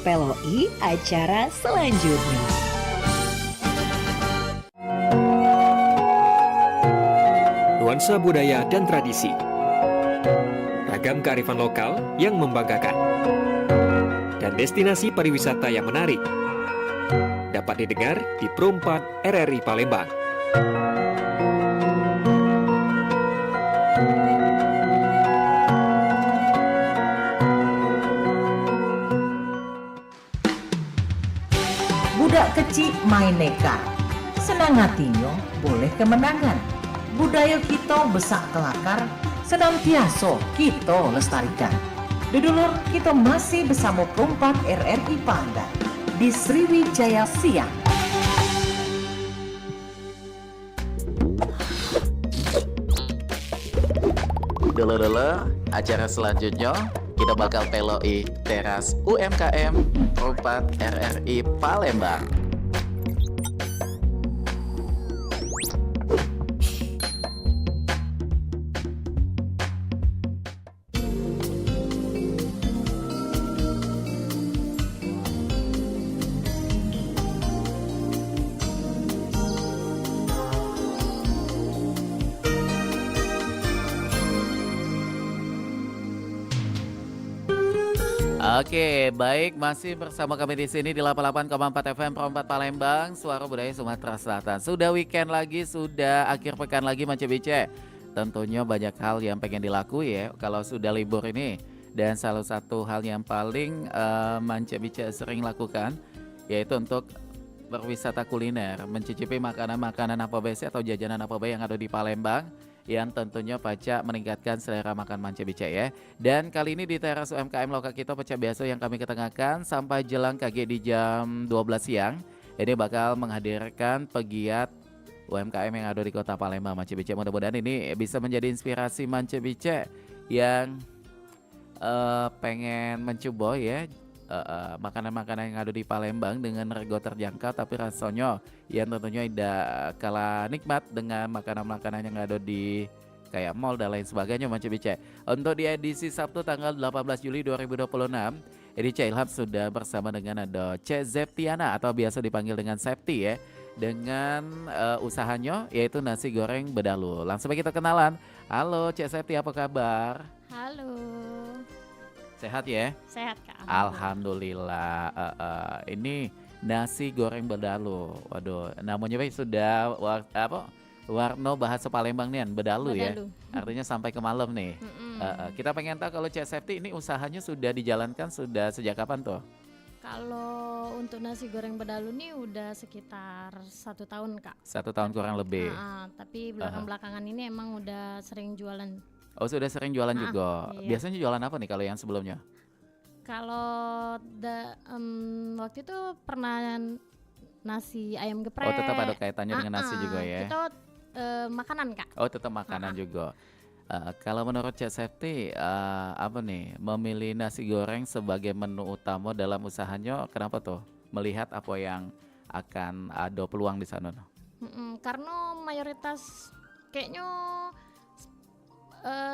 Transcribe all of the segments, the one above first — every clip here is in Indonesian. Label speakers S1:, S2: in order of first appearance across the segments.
S1: Peloi acara selanjutnya.
S2: Nuansa budaya dan tradisi, ragam kearifan lokal yang membanggakan, dan destinasi pariwisata yang menarik dapat didengar di Pro 4 RRI Palembang.
S3: Budak kecil main nekat, senang hatinya boleh kemenangan. Budaya kita besak kelakar, senantiasa kita lestarikan. Dudulur kita masih bersama Pro 4 RRI Palembang di Sriwijaya Siang.
S4: Dulu acara selanjutnya kita bakal peloi teras UMKM Pro 4 RRI Palembang. Oke, baik, masih bersama kami di sini di 88,4 FM Pro 4 Palembang, Suara Budaya Sumatera Selatan. Sudah weekend lagi, sudah akhir pekan lagi Mance Bice. Tentunya banyak hal yang pengen dilakukan ya kalau sudah libur ini. Dan salah satu hal yang paling Mance Bice sering lakukan yaitu untuk berwisata kuliner, mencicipi makanan-makanan apa biasa atau jajanan apa yang ada di Palembang, yang tentunya pacak meningkatkan selera makan Mance Bice ya. Dan kali ini di teras UMKM lokal kita pecah biasa yang kami ketengahkan sampai jelang KG di jam 12 siang. Ini bakal menghadirkan pegiat UMKM yang ada di kota Palembang Mance Bice. Mudah-mudahan ini bisa menjadi inspirasi Mance Bice yang pengen mencoba ya makanan-makanan yang ada di Palembang dengan rego terjangkau tapi rasanya yang tentunya tidak kalah nikmat dengan makanan-makanan yang ada di kayak mall dan lain sebagainya Mance Bice. Untuk di edisi Sabtu tanggal 18 Juli 2026 ini Cek Ilham sudah bersama dengan ada Cek Zeptiana atau biasa dipanggil dengan Septi ya, dengan usahanya yaitu nasi goreng bedalu. Langsung kita kenalan. Halo Cek Septi, apa kabar?
S5: Halo.
S4: Sehat ya?
S5: Sehat Kak.
S4: Alhamdulillah. Ini nasi goreng bedalu. Waduh, namanya sudah warno bahasa Palembang nih, bedalu ya. Artinya sampai ke malam nih. Kita pengen tahu kalau Cek Septi ini usahanya sudah dijalankan sudah sejak kapan tuh?
S5: Kalau untuk nasi goreng bedalu nih udah sekitar 1 tahun Kak.
S4: 1 tahun kurang lebih.
S5: Tapi belakangan ini emang udah sering jualan.
S4: Oh, sudah sering jualan juga.
S5: Iya.
S4: Biasanya jualan apa nih kalau yang sebelumnya?
S5: Kalau waktu itu pernah nasi ayam geprek.
S4: Oh, tetap ada kaitannya dengan nasi juga ya.
S5: Itu makanan Kak.
S4: Oh, tetap makanan juga. Kalau menurut Cek Septi, apa nih memilih nasi goreng sebagai menu utama dalam usahanya? Kenapa tuh? Melihat apa yang akan ada peluang di sana?
S5: Karena mayoritas kayaknya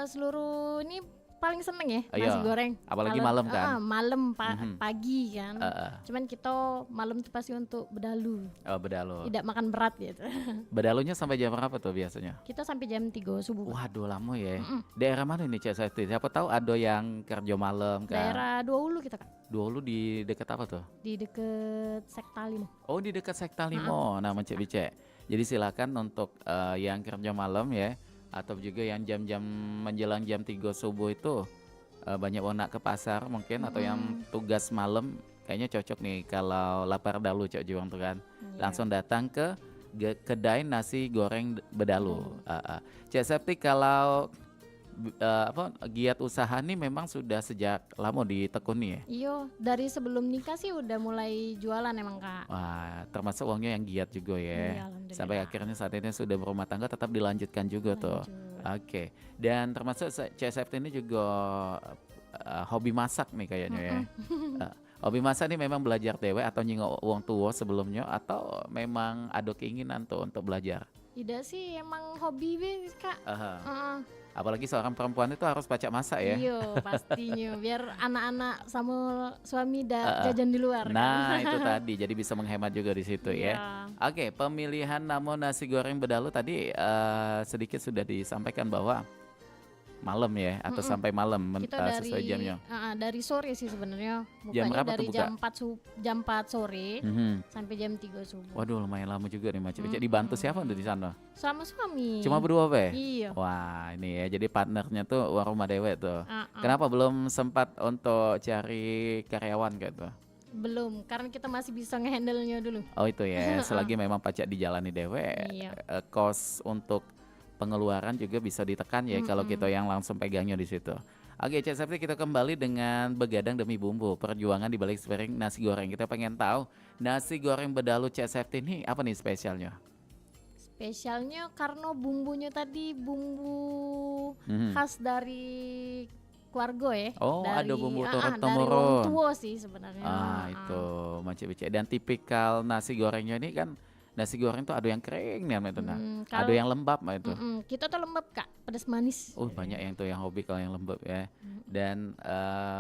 S5: seluruh ini paling seneng ya nasi goreng.
S4: Apalagi malam kan?
S5: Malam pagi kan. Cuman kita malam tuh pasti untuk bedalu.
S4: Oh, bedalu.
S5: Tidak makan berat gitu.
S4: Bedalunya sampai jam berapa tuh biasanya?
S5: Kita sampai jam 3 subuh.
S4: Waduh, lama ya. Daerah mana nih Cek Septi? Siapa tahu ada yang kerja malam kan?
S5: Daerah Dua Ulu kita Kak.
S4: Dua Ulu di dekat apa tuh?
S5: Di deket Sekta Limo.
S4: Oh, di dekat Sekta Limo. Nah, Mance Bice. Jadi silakan untuk yang kerja malam ya, atau juga yang jam-jam menjelang jam 3 subuh itu banyak orang ke pasar mungkin atau yang tugas malam kayaknya cocok nih kalau lapar dalu Cok Juang tuh kan. Langsung datang ke kedai nasi goreng bedalu. Cek Septi, kalau giat usaha nih memang sudah sejak lama ditekuni ya?
S5: Iya, dari sebelum nikah sih udah mulai jualan emang Kak.
S4: Wah, termasuk uangnya yang giat juga ya.
S5: Iya, alhamdulillah.
S4: Sampai akhirnya saat ini sudah berumah tangga tetap dilanjutkan juga tuh. Oke. Dan termasuk Cek Septi ini juga hobi masak nih kayaknya ya. Hobi masak nih memang belajar dewe atau nyingok uang tua sebelumnya atau memang ada keinginan tuh untuk belajar?
S5: Tidak sih, emang hobi Kak.
S4: Apalagi seorang perempuan itu harus pacak masak ya.
S5: Iya, pastinya biar anak-anak sama suami
S4: Heeh.
S5: jajan di luar
S4: Nah,
S5: kan.
S4: itu tadi. Jadi bisa menghemat juga di situ ya.
S5: Iya.
S4: Oke, pemilihan nama nasi goreng bedalu tadi sedikit sudah disampaikan bahwa malam ya atau
S5: Mm-mm.
S4: sampai malam
S5: Kita
S4: sesuai jamnya.
S5: dari sore sih sebenarnya.
S4: Jam
S5: Bukanya
S4: berapa tuh
S5: dari
S4: buka?
S5: jam 4 sore
S4: Mhm.
S5: sampai jam 3 subuh.
S4: Waduh, lumayan lama juga nih Macam
S5: Mm-mm.
S4: Dibantu siapa tuh di sana?
S5: Sama suami.
S4: Cuma berdua Be?
S5: Iya.
S4: Wah, ini ya. Jadi partnernya tuh Warung Dewe tuh.
S5: Uh-uh.
S4: Kenapa belum sempat untuk cari karyawan gitu?
S5: Belum, karena kita masih bisa ngehandle-nya dulu.
S4: Oh itu ya, selagi memang pajak dijalani dewe,
S5: Iya.
S4: kos untuk pengeluaran juga bisa ditekan ya kalau kita yang langsung pegangnya di situ. Oke, Cek Septi, kita kembali dengan begadang demi bumbu, perjuangan di balik sepiring nasi goreng. Kita pengen tahu nasi goreng bedalu Cek Septi ini apa nih spesialnya?
S5: Spesialnya karena bumbunya tadi bumbu
S4: Mhm.
S5: khas dari keluarga ya.
S4: Oh,
S5: dari,
S4: ada bumbu
S5: dari
S4: turun-temurun.
S5: orang tua sih sebenarnya.
S4: Itu Macam Becek. Dan tipikal nasi gorengnya ini kan nasi goreng tuh ada yang kering nih itu nah. Ada
S5: kalau-
S4: yang lembab mah itu.
S5: Kita tuh lembab Kak, pedas manis.
S4: Oh banyak yang tuh yang hobi kalau yang lembab ya. Dan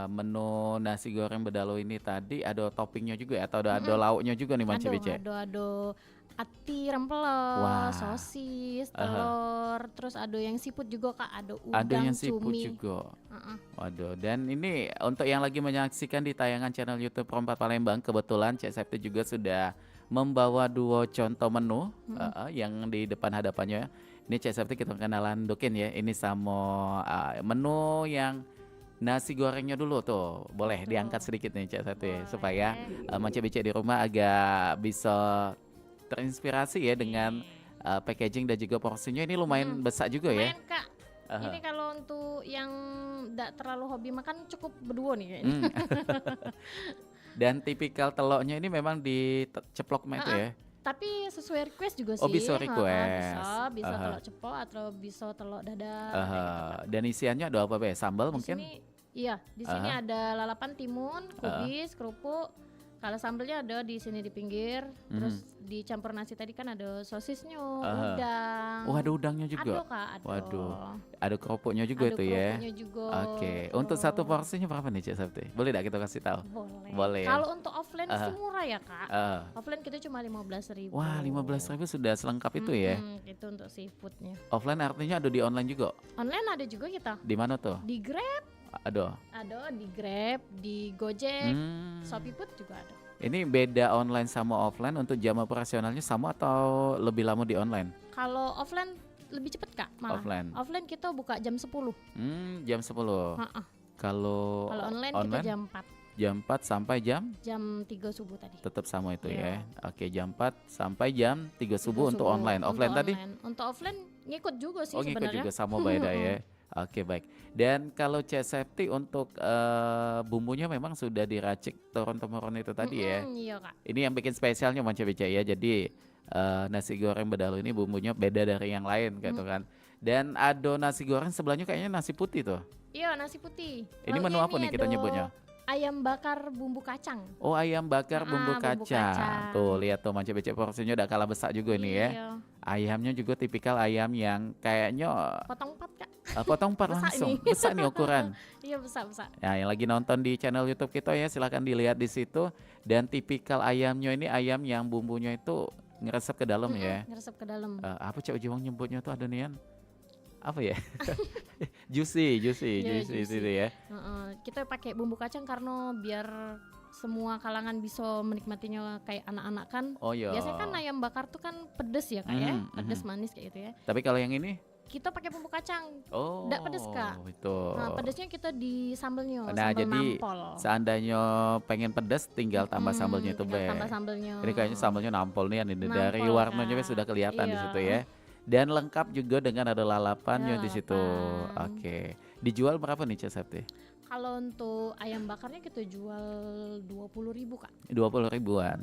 S4: menu nasi goreng bedalu ini tadi ada toppingnya juga ya, atau ada lauknya juga nih Macam Becek.
S5: Ada ati rempelo,
S4: Wah.
S5: sosis, telur, terus ada yang siput juga Kak, ada udang,
S4: Ada yang siput
S5: cumi.
S4: juga.
S5: Uh-uh.
S4: Waduh, dan ini untuk yang lagi menyaksikan di tayangan channel YouTube Perempat Palembang, kebetulan Cek Septi juga sudah membawa 2 contoh menu yang di depan hadapannya. Ini Cek Septi kita kenalan Dokin ya. Ini sama menu yang nasi gorengnya dulu tuh. Boleh diangkat sedikit nih Cek Septi
S5: Boleh.
S4: supaya Macam Becek di rumah agak bisa terinspirasi ya dengan packaging dan juga porsinya ini lumayan besar juga ya.
S5: Lumayan Kak. Ini kalau untuk yang tidak terlalu hobi makan cukup berdua nih kayaknya.
S4: Hmm. Dan tipikal telurnya ini memang diceplok itu ya.
S5: Tapi sesuai request juga sih.
S4: Oh, bisa request.
S5: Bisa
S4: Aha.
S5: telur ceplok atau bisa telur dadar.
S4: Dan isiannya ada apa Be? Sambal
S5: Di
S4: mungkin?
S5: sini, iya, di sini ada lalapan timun, kubis, kerupuk. Kalau sambelnya ada di sini di pinggir, terus dicampur nasi tadi kan ada sosisnya, udang.
S4: Oh ada udangnya
S5: Ada
S4: juga.
S5: Kak, ada.
S4: Waduh, ada kerupuknya juga
S5: Ada
S4: itu ya.
S5: kerupuknya juga.
S4: Oke, untuk satu porsinya berapa nih Cek Septi? Boleh tidak kita kasih tahu?
S5: Boleh.
S4: Boleh ya?
S5: Kalau untuk offline sih murah ya Kak. Offline kita cuma 15.000.
S4: Wah 15.000 sudah selengkap itu ya.
S5: Itu untuk seafoodnya.
S4: Offline artinya ada di online juga.
S5: Online ada juga kita.
S4: Di mana tuh?
S5: Di Grab
S4: Ada.
S5: ada, di Grab, di Gojek,
S4: Hmm.
S5: Shopee Food juga ada.
S4: Ini beda online sama offline, untuk jam operasionalnya sama atau lebih lama di online?
S5: Kalau offline lebih cepet Kak malah.
S4: Offline.
S5: Offline kita buka jam 10.
S4: Jam 10.
S5: Ha-ha.
S4: Kalau
S5: Kalau online kita jam 4.
S4: jam 4 sampai jam
S5: Jam 3 subuh tadi.
S4: tetap sama itu
S5: Iya.
S4: ya. Oke, jam 4 sampai jam 3 subuh untuk online.
S5: Untuk
S4: Offline tadi?
S5: Untuk offline ngikut juga sih
S4: Oh, ngikut
S5: sebenarnya.
S4: juga sama beda ya. Oke, baik. Dan kalau Cek Septi untuk bumbunya memang sudah diracik turun-temurun itu tadi ya.
S5: Iya Kak.
S4: Ini yang bikin spesialnya Macam Becek ya. Jadi nasi goreng bedalu ini bumbunya beda dari yang lain gitu kan. Dan ada nasi goreng sebelahnya kayaknya nasi putih tuh.
S5: Iya nasi putih.
S4: Ini
S5: Lalu
S4: menu apa nih kita
S5: ada
S4: nyebutnya?
S5: Ayam bakar bumbu kacang.
S4: Oh, ayam bakar bumbu
S5: Bumbu
S4: kacang.
S5: kacang.
S4: Tuh lihat tuh Macam Becek porsinya udah kalah besar juga nih ya.
S5: Iya.
S4: Ayamnya juga tipikal ayam yang kayaknya
S5: Potong 4 Kak.
S4: potong 4
S5: Besar
S4: langsung.
S5: ini.
S4: Besar nih ukuran.
S5: Iya besar-besar.
S4: Nah, yang lagi nonton di channel YouTube kita ya silahkan dilihat di situ. Dan tipikal ayamnya ini ayam yang bumbunya itu ngeresep ke dalam ya.
S5: Ngeresep ke dalam.
S4: Apa Cak Ujiwang nyebutnya tuh adonian? Apa ya? juicy
S5: Iya,
S4: itu
S5: juicy.
S4: ya.
S5: Kita pakai bumbu kacang karena biar semua kalangan bisa menikmatinya kayak anak-anak kan.
S4: Oh iya.
S5: Biasanya kan ayam bakar tuh kan pedes ya Kak ya.
S4: Mhm,
S5: Pedes manis kayak gitu ya.
S4: Tapi kalau yang ini?
S5: Kita pakai bumbu kacang.
S4: Oh.
S5: Nggak pedes, Kak.
S4: Itu.
S5: Nah, pedesnya kita di sambelnya,
S4: Nah,
S5: sambal
S4: jadi
S5: nampol.
S4: seandainya pengen pedas tinggal tambah sambelnya itu
S5: tinggal
S4: Be.
S5: tambah sambelnya.
S4: Ini kayaknya sambelnya nampol nih ini dari
S5: Nampol,
S4: warnanya
S5: Kak.
S4: sudah kelihatan di
S5: Iya.
S4: situ ya. Dan lengkap juga dengan ada lalapannya
S5: Ada
S4: di situ.
S5: lalapan.
S4: Oke. Dijual berapa nih Cak Septi?
S5: Kalau untuk ayam bakarnya kita jual 20.000 Kak.
S4: 20 ribuan.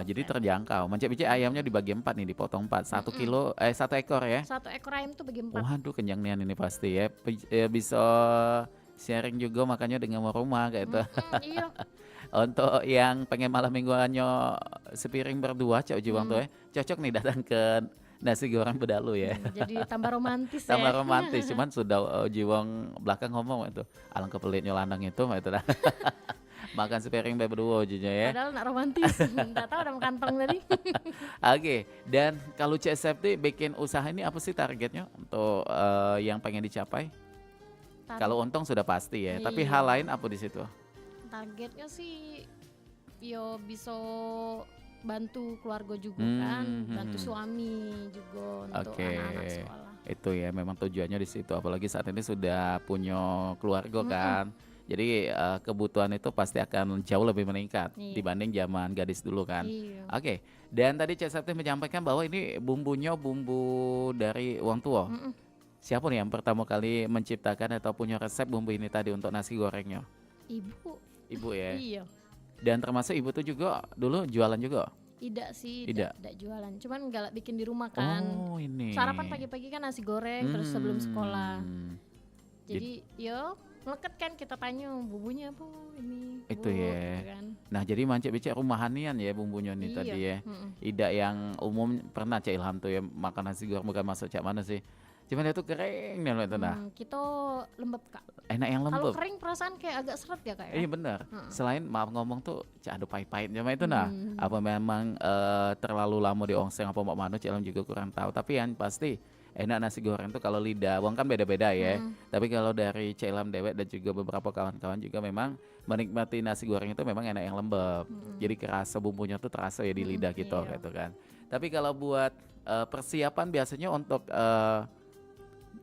S4: Jadi terjangkau. Macam-macam ayamnya dibagi 4 nih, dipotong 4. 1 kilo 1 ekor ya.
S5: Satu ekor ayam tuh bagi 4.
S4: Waduh, kenyang nian ini pasti ya. Bisa sharing juga makanya dengan rumah kayak itu.
S5: Iya.
S4: Untuk yang pengen malam mingguannya sepiring berdua Cak Ujiwang tuh ya. Cocok nih datang ke Nasi goreng bedalu ya.
S5: Jadi tambah romantis
S4: Tambah
S5: ya.
S4: romantis, cuman sudah jiwang belakang ngomong itu, alangkah pelitnya lanang itu itu dah. Makan sepiring bae berdua aja ya.
S5: Padahal nak romantis, nggak tahu dalam kantong tadi.
S4: Oke, dan kalau Cek Septi bikin usaha ini apa sih targetnya untuk yang pengen dicapai? Kalau untung sudah pasti ya, tapi
S5: Iya.
S4: hal lain apa di situ?
S5: Targetnya sih, yo bisa bantu keluarga juga kan, bantu suami juga untuk
S4: Oke.
S5: anak-anak sekolah.
S4: Itu ya memang tujuannya di situ, apalagi saat ini sudah punya keluarga kan. Jadi kebutuhan itu pasti akan jauh lebih meningkat
S5: Iya.
S4: dibanding zaman gadis dulu kan.
S5: Iya.
S4: Oke, dan tadi Cek Septi menyampaikan bahwa ini bumbunya bumbu dari uang tua.
S5: Mm-mm.
S4: Siapa nih yang pertama kali menciptakan atau punya resep bumbu ini tadi untuk nasi gorengnya?
S5: Ibu.
S4: Ibu ya.
S5: Iya.
S4: Dan termasuk ibu tuh juga dulu jualan juga.
S5: Tidak sih,
S4: Tidak.
S5: tidak jualan. Cuman galak bikin di rumah kan.
S4: Oh ini.
S5: Sarapan pagi-pagi kan nasi goreng terus sebelum sekolah.
S4: Hmm,
S5: Jadi yo melekat kan kita tanya bumbunya apa ini.
S4: Itu
S5: Bu,
S4: ya.
S5: gitu kan.
S4: Nah jadi mancik becek rumahanian ya bumbunya nih
S5: Iya.
S4: tadi ya.
S5: Mm-mm.
S4: Tidak yang umum pernah Cak Ilham tuh ya makan nasi goreng bukan masuk cak mana sih. Cuman itu kering nih itu nah.
S5: Kita lembab kak.
S4: Enak yang
S5: Kalau
S4: lembut.
S5: kering perasaan kayak agak seret ya kak ya.
S4: Iya benar.
S5: Heeh.
S4: Selain maaf ngomong tuh cak ada pahit-pahitnya mah itu nah. Apa memang terlalu lama diongseng apa mau mana Cak Ilham juga kurang tahu. Tapi yang pasti enak nasi goreng tuh kalau lidah. Wong kan beda-beda ya. Tapi kalau dari Cak Ilham dewek dan juga beberapa kawan-kawan juga memang menikmati nasi goreng itu memang enak yang lembab. Jadi kerasa bumbunya tuh terasa ya di lidah kita
S5: iya.
S4: gitu kan. Tapi kalau buat persiapan biasanya untuk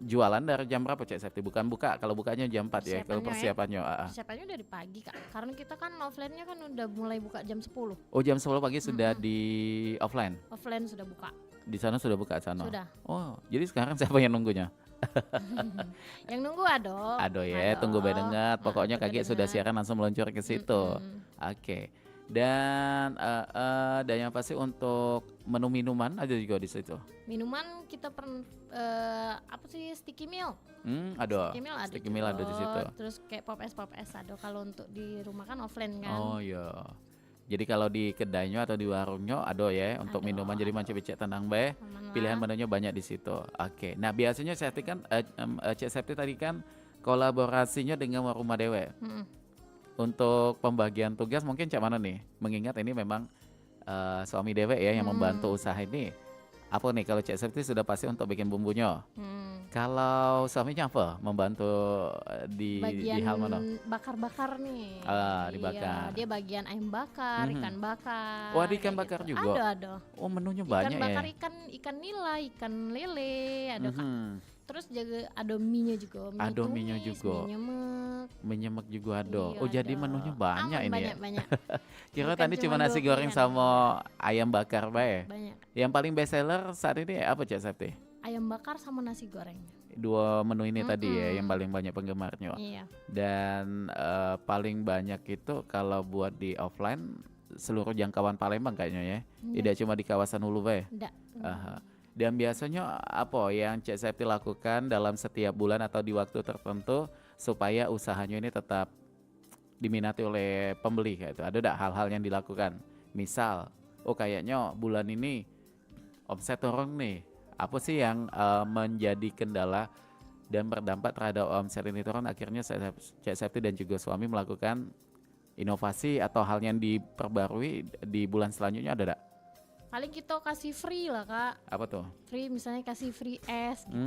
S4: jualan dari jam berapa Cak Septi? Bukan buka, kalau bukanya jam 4 ya. Kalau
S5: Persiapannya
S4: persiapannya.
S5: Siapanya dari pagi kak. Karena kita kan offline-nya kan udah mulai buka jam 10.
S4: Oh jam 10 pagi sudah di offline.
S5: Offline sudah buka.
S4: Di sana sudah buka sana.
S5: Sudah.
S4: Oh, jadi sekarang siapa yang nunggunya?
S5: Yang nunggu Ado.
S4: Aduh ya, tunggu banget. Pokoknya
S5: tunggu
S4: kaget sudah
S5: dengar.
S4: siaran langsung meluncur ke situ. Oke. Dan yang pasti untuk menu minuman ada juga di situ.
S5: Minuman kita apa sih sticky meal.
S4: Ada.
S5: Sticky meal ada.
S4: Sticky meal ada di situ.
S5: Terus kayak pop es ada. Kalau untuk di rumah kan offline kan.
S4: Oh iya. Jadi kalau di kedainya atau di warungnya ada ya untuk
S5: Ada.
S4: minuman jadi macam becek tenang bae.
S5: Aman lah.
S4: Pilihan menunya banyak di situ. Oke. Nah, biasanya Septi kan Cek Septi tadi kan kolaborasinya dengan Rumah Dewe.
S5: Mm-mm.
S4: Untuk pembagian tugas mungkin cak mana nih? Mengingat ini memang suami Dewe ya yang membantu usaha ini. Apa nih kalau Cek Septi sudah pasti untuk bikin bumbunya. Kalau suaminya apa? Membantu di
S5: Bagian
S4: hal mana?
S5: bakar-bakar nih.
S4: Dibakar.
S5: Iya, dia bagian ayam bakar, ikan bakar.
S4: Oh, ada ikan
S5: kayak
S4: bakar
S5: gitu.
S4: juga?
S5: Ada.
S4: Oh, menunya
S5: Ikan
S4: banyak
S5: bakar,
S4: ya.
S5: ikan nila, ikan lele, ada Kak.
S4: Mhm.
S5: Terus juga ada mie-nya juga.
S4: Ada mie-nya
S5: tumis,
S4: juga.
S5: mie nyemek.
S4: Menyemek juga ada.
S5: Iya,
S4: Oh, jadi
S5: ada.
S4: menunya banyak
S5: Aman,
S4: ini
S5: banyak,
S4: ya.
S5: banyak.
S4: Kira
S5: Bukan
S4: tadi cuma
S5: cuma
S4: nasi
S5: dua
S4: goreng
S5: pilihan.
S4: sama ayam bakar bae.
S5: Banyak.
S4: Yang paling best seller saat ini apa Cak Septi?
S5: Ayam bakar sama nasi goreng.
S4: Dua menu ini tadi ya yang paling banyak penggemarnya.
S5: Iya.
S4: Dan paling banyak itu kalau buat di offline seluruh jangkauan Palembang kayaknya ya. Tidak cuma di kawasan Hulu bae.
S5: Enggak.
S4: Aha. Dan biasanya apa yang Cak Septi lakukan dalam setiap bulan atau di waktu tertentu supaya usahanya ini tetap diminati oleh pembeli kayak itu? Ada enggak hal-hal yang dilakukan? Misal, oh kayaknya bulan ini omset turun nih. Apa sih yang menjadi kendala dan berdampak terhadap omset ini turun? Akhirnya Cak Septi dan juga suami melakukan inovasi atau hal yang diperbarui di bulan selanjutnya ada enggak?
S5: Paling kita kasih free lah Kak.
S4: Apa tuh?
S5: Free misalnya kasih free es gitu.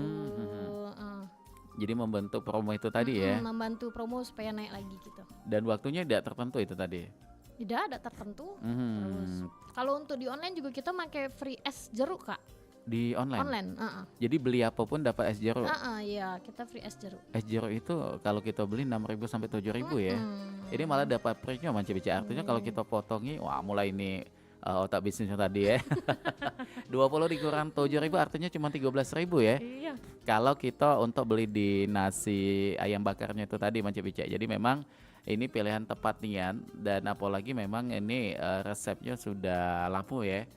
S4: Jadi membentuk promo itu tadi ya.
S5: Membantu promo supaya naik lagi gitu.
S4: Dan waktunya tidak tertentu itu tadi.
S5: Tidak ada tertentu.
S4: Mhm.
S5: Terus kalau untuk di online juga kita pakai free es jeruk Kak.
S4: Di online.
S5: Online.
S4: Jadi beli apapun dapat es jeruk.
S5: Iya kita free es jeruk.
S4: Es jeruk itu kalau kita beli 6.000 sampai 7.000 ya. Ini malah dapat free-nya macam bicara. Artinya kalau kita potongi, wah mulai ini otak bisnisnya tadi ya. 20 dikurang 7.000 artinya cuma 13.000 ya.
S5: Iya.
S4: Kalau kita untuk beli di nasi ayam bakarnya itu tadi macam bicara. Jadi memang ini pilihan tepat nian dan apalagi memang ini resepnya sudah lama ya.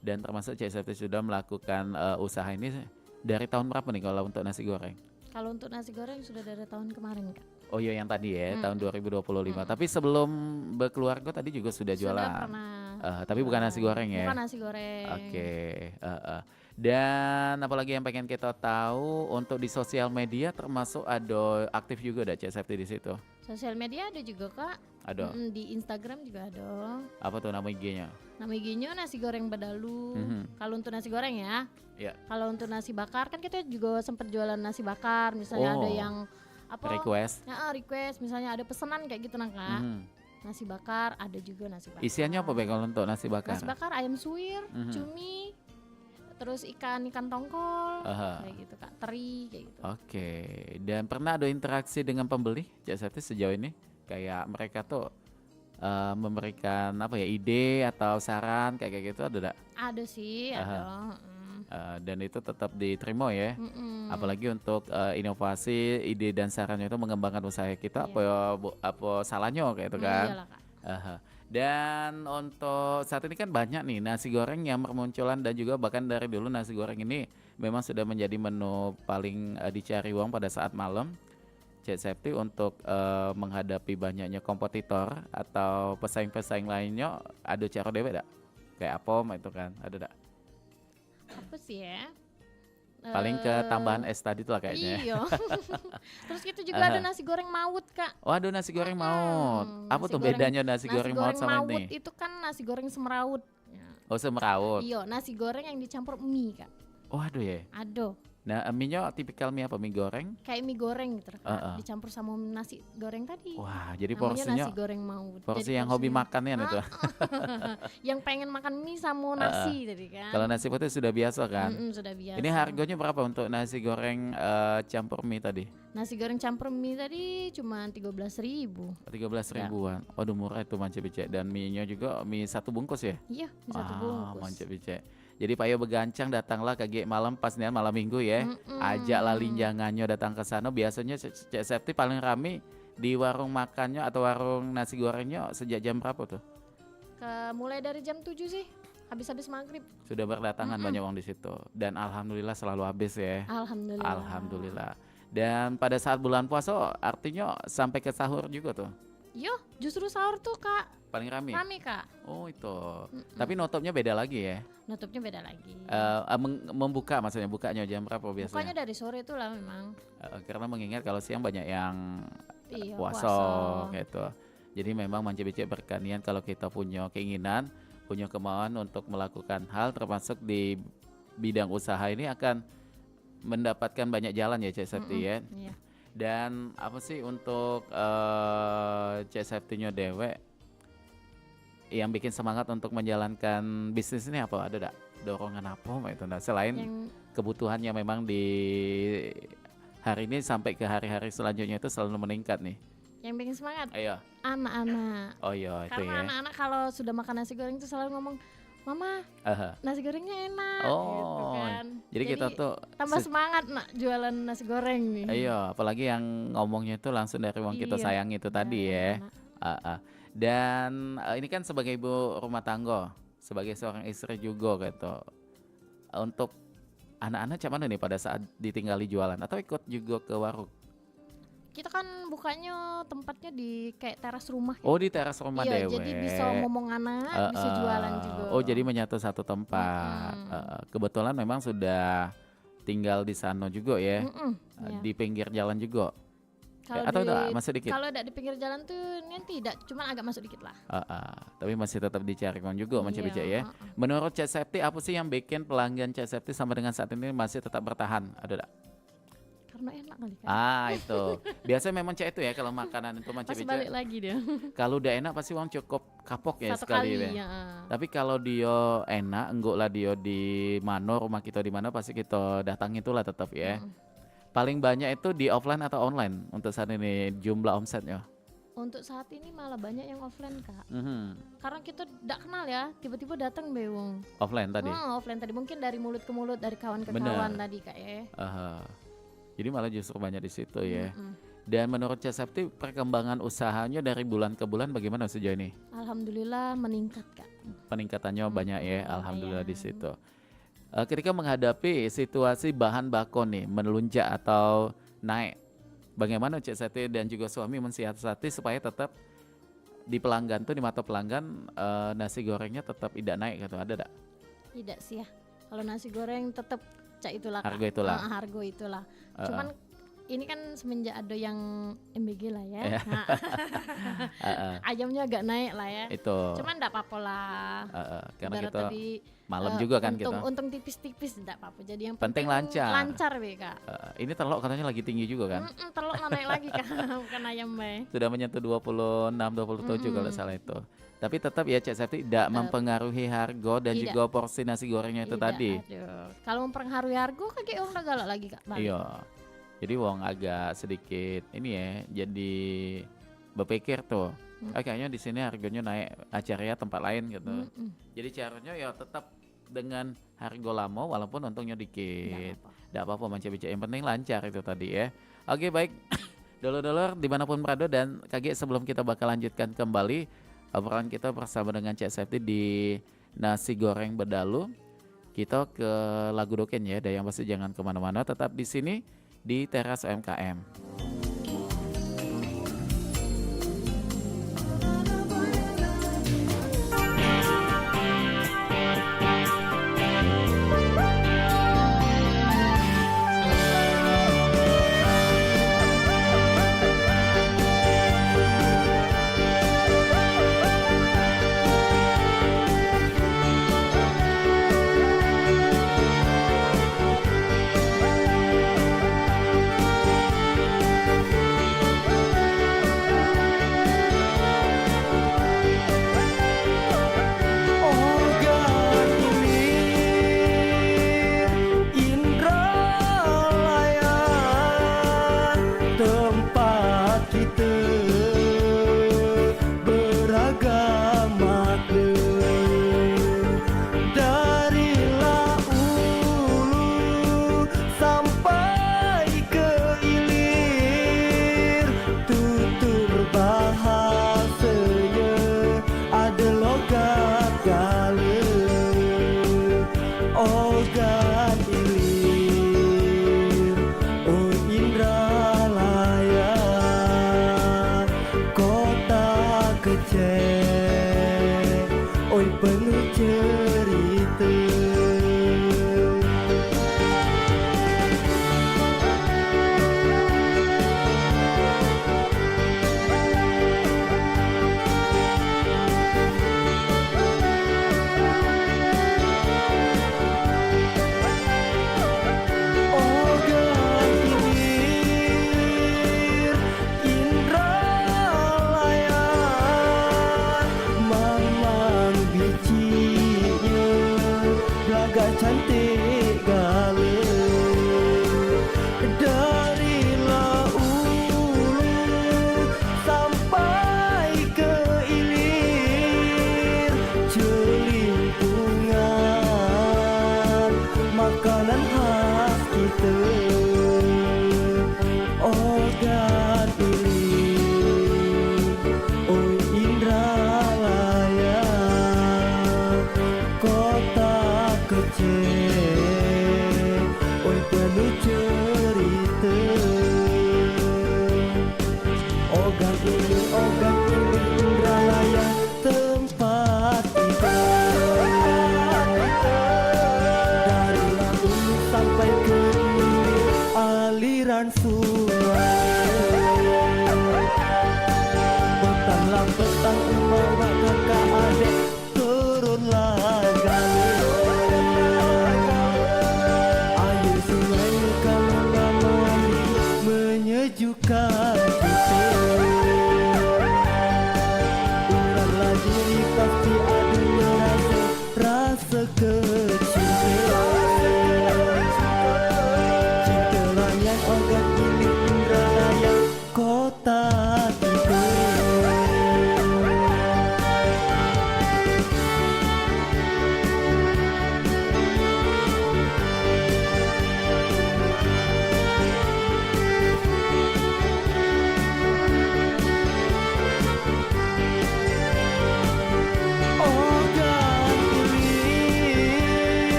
S4: Dan termasuk Cak Septi sudah melakukan usaha ini dari tahun berapa nih kalau untuk nasi goreng?
S5: Kalau untuk nasi goreng sudah dari tahun kemarin Kak.
S4: Oh iya yang tadi ya tahun 2025. Tapi sebelum berkeluarga tadi juga sudah jualan.
S5: Sudah pernah.
S4: Tapi bukan nasi goreng ya.
S5: Bukan nasi goreng.
S4: Oke. Dan apalagi yang pengen kita tahu untuk di sosial media termasuk ada aktif juga ada Cek Septi di situ.
S5: Sosial media ada juga Kak.
S4: Ada.
S5: Di Instagram juga ada.
S4: Apa tuh nama IG-nya?
S5: Nama IG-nya nasi goreng Bedalu. Kalau untuk nasi goreng ya.
S4: Iya.
S5: Kalau untuk nasi bakar kan kita juga sempat jualan nasi bakar. Misalnya ada yang
S4: request.
S5: Request misalnya ada pesanan kayak gitu Kak. Nasi bakar ada juga nasi bakar.
S4: Isiannya apa Bang kalau untuk nasi bakar?
S5: Nasi bakar ayam suwir, cumi, terus ikan tongkol, kayak gitu Kak, teri kayak gitu.
S4: Oke. Dan pernah ada interaksi dengan pembeli Cek Septi sejauh ini? Kayak mereka tuh memberikan apa ya ide atau saran kayak gitu ada enggak?
S5: Ada sih, ada.
S4: Dan itu tetap diterima ya. Apalagi untuk inovasi, ide dan sarannya itu mengembangkan usaha kita apa salahnya kayak itu kan.
S5: Iyalah Kak.
S4: Dan untuk saat ini kan banyak nih nasi goreng yang bermunculan dan juga bahkan dari dulu nasi goreng ini memang sudah menjadi menu paling dicari uang pada saat malam. Cek Septi untuk menghadapi banyaknya kompetitor atau pesaing-pesaing lainnya ada cara dewe enggak? Kayak apa itu kan ada enggak?
S5: Apa sih ya?
S4: Paling ke tambahan es tadi tuh lah kayaknya.
S5: Iya. Terus kita juga ada nasi goreng maut Kak.
S4: Oh ada nasi goreng maut. Apa tuh bedanya nasi goreng maut sama ini?
S5: Itu kan nasi goreng semeraut.
S4: Oh semeraut.
S5: Iya, nasi goreng yang dicampur mie Kak.
S4: Oh aduh ya.
S5: Aduh.
S4: Nah mie-nya tipikal mie apa? Mie goreng?
S5: Kayak mie goreng gitu Kak. Dicampur sama nasi goreng tadi.
S4: Wah jadi
S5: namanya
S4: porsinya
S5: nasi goreng maut.
S4: Porsi
S5: Jadi
S4: yang hobi makannya itu.
S5: Yang pengen makan mie sama nasi tadi kan.
S4: Kalau nasi putih sudah biasa kan?
S5: Sudah biasa.
S4: Ini harganya berapa untuk nasi goreng campur mie tadi?
S5: Nasi goreng campur mie tadi cuma 13.000.
S4: 13.000-an. Waduh murah itu Mance Bicek. Dan mie-nya juga mie satu bungkus ya?
S5: Iya, mie satu bungkus.
S4: Mance Bicek. Jadi Pak Yo begancang datanglah ke GIG malam pas nih malam minggu ya. Ajak lalinjangannya datang ke sana. Biasanya Cek Septi paling rame di warung makannya atau warung nasi gorengnya sejak jam berapa tuh?
S5: Mulai dari jam 7 sih. Habis-habis maghrib.
S4: Sudah berdatangan banyak orang di situ. Dan alhamdulillah selalu habis ya. Alhamdulillah. Dan pada saat bulan puasa artinya sampai ke sahur juga tuh.
S5: Yo, justru sahur tuh Kak
S4: paling rame.
S5: Rame Kak.
S4: Oh itu. Tapi nutupnya beda lagi ya.
S5: Nutupnya beda lagi.
S4: Membuka maksudnya bukanya jam berapa biasanya?
S5: Bukanya dari sore itu lah memang.
S4: Karena mengingat kalau siang banyak yang puasa gitu. Jadi memang Mance Bicek berkanian kalau kita punya keinginan, punya kemauan untuk melakukan hal termasuk di bidang usaha ini akan mendapatkan banyak jalan ya Cek Septi ya.
S5: Iya.
S4: Dan apa sih untuk Cek Septinya dewek yang bikin semangat untuk menjalankan bisnis ini apa? Ada enggak dorongan apa itu enggak selain kebutuhannya memang di hari ini sampai ke hari-hari selanjutnya itu selalu meningkat nih.
S5: Yang bikin semangat?
S4: Iya.
S5: Anak-anak.
S4: Oh iya itu
S5: karena
S4: ya.
S5: Anak-anak kalau sudah makan nasi goreng itu selalu ngomong, "Mama, nasi gorengnya enak." Gitu kan.
S4: Jadi kita tuh
S5: tambah semangat nak jualan nasi goreng nih.
S4: Iya, apalagi yang ngomongnya itu langsung dari uang kita sayang itu tadi ya. Dan ini kan sebagai ibu rumah tangga, sebagai seorang istri juga gitu. Untuk anak-anak cuman nih pada saat ditinggali jualan atau ikut juga ke warung?
S5: Kita kan bukanya tempatnya di kayak teras rumah.
S4: Oh di teras rumah
S5: iya,
S4: dewe.
S5: Jadi bisa ngomong anak, bisa jualan juga.
S4: Oh jadi menyatu satu tempat. Kebetulan memang sudah tinggal di sana juga ya. Di pinggir jalan juga. Atau udah masih dikit?
S5: Kalau di pinggir jalan tuh tidak, cuma agak masuk dikit lah.
S4: Tapi masih tetap dicari uang juga Mance Bicek ya. Menurut Cek Septi apa sih yang bikin pelanggan Cek Septi sampai dengan saat ini masih tetap bertahan? Ada enggak?
S5: Karena enak kali kan.
S4: Itu. Biasanya memang Cek itu ya kalau makanan itu Mance Bicek.
S5: Balik lagi dia.
S4: Kalau udah enak pasti uang cukup kapok ya
S5: satu
S4: sekali
S5: kali,
S4: ya. Tapi kalau dia enak, enggak lah dia di mana rumah kita di mana pasti kita datang itulah tetap ya. Paling banyak itu di offline atau online untuk saat ini jumlah omsetnya?
S5: Untuk saat ini malah banyak yang offline Kak. Karena kita tidak kenal ya, tiba-tiba datang bewong.
S4: Offline tadi?
S5: Offline tadi mungkin dari mulut ke mulut, dari kawan ke kawan tadi Kak ya.
S4: Jadi malah justru banyak di situ ya. Dan menurut Cek Septi perkembangan usahanya dari bulan ke bulan bagaimana sejauh ini?
S5: Alhamdulillah meningkat Kak.
S4: Peningkatannya banyak ya, alhamdulillah di situ. Ketika menghadapi situasi bahan baku nih melunjak atau naik, bagaimana Cek Septi dan juga suami mensiasati supaya tetap di pelanggan tuh di mata pelanggan nasi gorengnya tetap tidak naik gitu, ada enggak?
S5: Tidak sih ya. Kalau nasi goreng tetap cak itulah Kak.
S4: Harga itulah.
S5: Harga itulah. Cuman ini kan semenjak ada yang MBG lah ya. Ayamnya agak naik lah ya.
S4: Itu.
S5: Cuman enggak apa-apa lah.
S4: Karena
S5: Ibarat
S4: kita
S5: tadi,
S4: malam juga kan kita.
S5: Untung tipis-tipis enggak apa-apa. Jadi yang
S4: penting lancar.
S5: Lancar be Kak.
S4: Ini telok katanya lagi tinggi juga kan.
S5: Telok naik lagi Kak. Bukan ayam be.
S4: Sudah menyentuh 26, 27 kalau salah itu. Tapi tetap ya Cek Septi tidak mempengaruhi harga dan juga porsi nasi gorengnya itu tadi.
S5: Aduh. Kalau mempengaruhi harga kayak orang galak lagi Kak.
S4: Iya. Jadi wong agak sedikit ini ya, jadi berpikir tuh, kayaknya di sini harganya naik, acaranya tempat lain gitu. Jadi caranya ya tetap dengan harga lama walaupun untungnya dikit. Tidak apa-apa macam-macam, yang penting lancar itu tadi ya. Oke baik, dulur-dulur dimanapun berada dan kaget sebelum kita bakal lanjutkan kembali obrolan kita bersama dengan Cek Septi di nasi goreng bedalu. Kita ke lagu doken ya, dan yang pasti jangan kemana-mana, tetap di sini di Teras UMKM.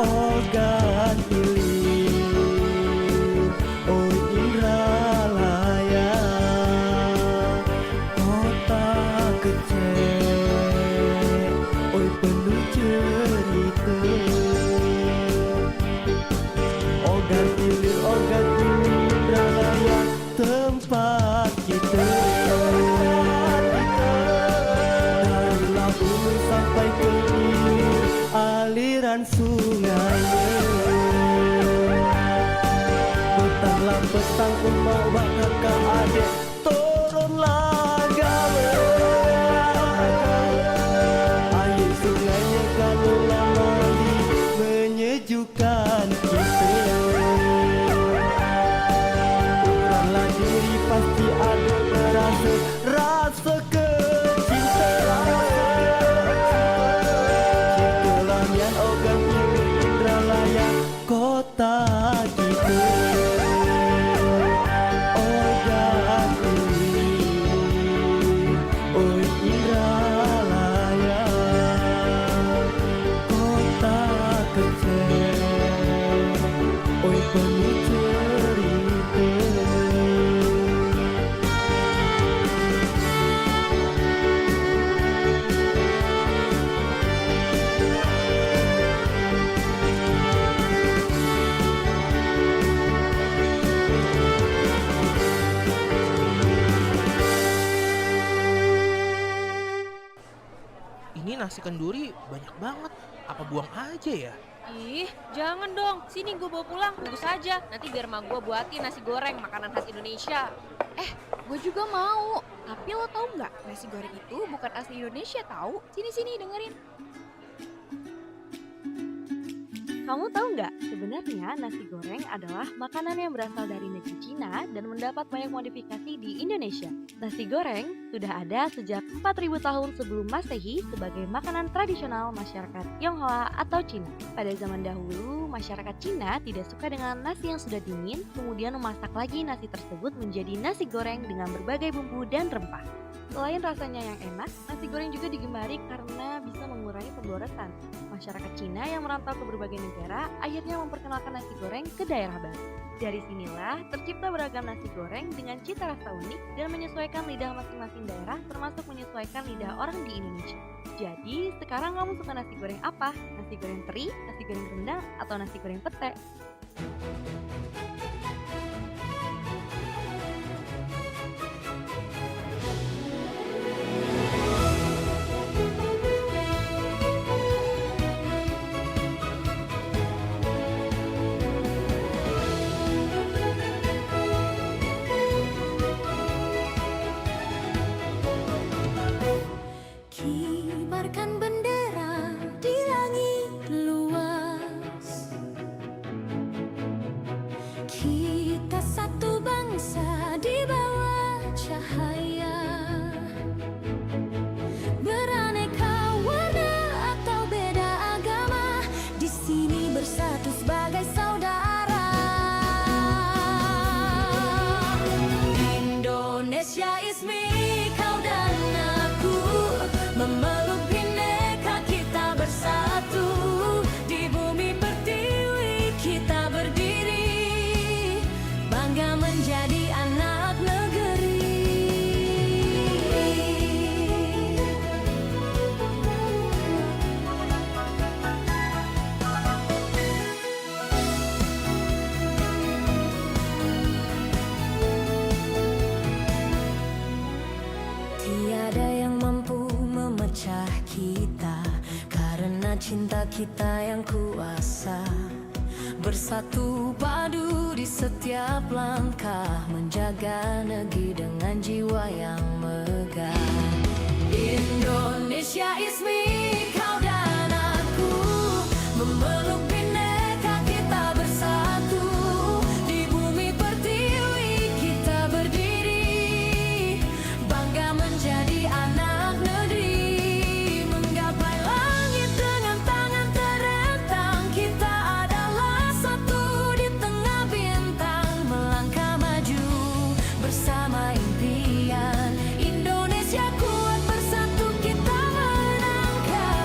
S6: Ogan Ilir, oh Indralaya, kota kecil, oi penuh cerita. Ogan Ilir, Indralaya, tempat kita. Dari Lampung sampai ke Ilir, aliran sungainya. Petang emak bak kakak adik, turunlah gawe. Air sungainya kalau lama menyejukkan kita. Uranglah diri pasti ada rasa, rasa kecintaan. Cikelamian Ogan Ilir Indralaya, kota kita. Ogan Ilir, oi Indralaya, kota kecil, oi penuh cerita.
S7: Ini nasi kenduri banyak banget. Apa buang aja ya?
S8: Ih, jangan dong. Sini gue bawa pulang, bungkus aja. Nanti biar mak gue buatin nasi goreng, makanan khas Indonesia.
S9: Gue juga mau. Tapi lo tau nggak, nasi goreng itu bukan asli Indonesia tahu. Sini dengerin.
S8: Kamu tahu nggak, sebenarnya nasi goreng adalah makanan yang berasal dari negeri Cina dan mendapat banyak modifikasi di Indonesia. Nasi goreng sudah ada sejak 4.000 tahun sebelum Masehi sebagai makanan tradisional masyarakat Tionghoa atau Cina. Pada zaman dahulu, masyarakat Cina tidak suka dengan nasi yang sudah dingin, kemudian memasak lagi nasi tersebut menjadi nasi goreng dengan berbagai bumbu dan rempah. Selain rasanya yang enak, nasi goreng juga digemari karena bisa mengurangi pemborosan. Masyarakat Cina yang merantau ke berbagai negara akhirnya memperkenalkan nasi goreng ke daerah baru. Dari sinilah tercipta beragam nasi goreng dengan cita rasa unik dan menyesuaikan lidah masing-masing daerah, termasuk menyesuaikan lidah orang di Indonesia. Jadi, sekarang kamu suka nasi goreng apa? Nasi goreng teri, nasi goreng rendang, atau nasi goreng pete?
S10: Kibarkan bendera di langit luas. Kita satu bangsa di bawah cahaya. Beraneka warna atau beda agama, di sini bersatu sebagai saudara. Indonesia is me, kau dan aku. Memeluk bineka kita bersatu, di bumi pertiwi kita berdiri, bangga menjadi anak negeri. Tiada yang mampu memecah kita, karena cinta kita yang kuasa. Bersatu padu di setiap langkah, menjaga negeri dengan jiwa yang megah. Indonesia is me, kau dan aku. Memeluk bineka kita bersatu, di bumi pertiwi kita berdiri, bangga menjadi anak negeri. Menggapai langit dengan tangan terentang, kita adalah satu di tengah bintang. Melangkah maju bersama impian, Indonesia kuat bersatu kita menangkan.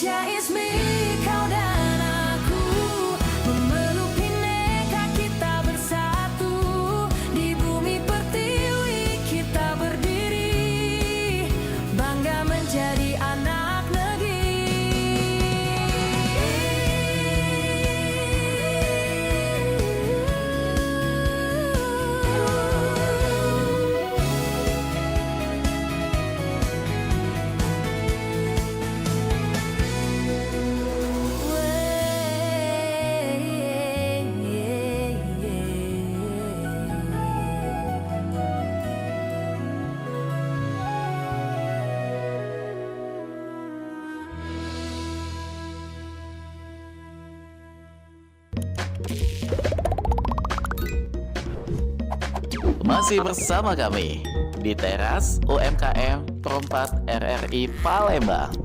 S10: Indonesia is me, kau dan aku, memeluk bineka kita bersatu, di bumi pertiwi kita berdiri, bangga menjadi anak negeri.
S4: Masih bersama kami di teras UMKM Perumpat RRI Palembang.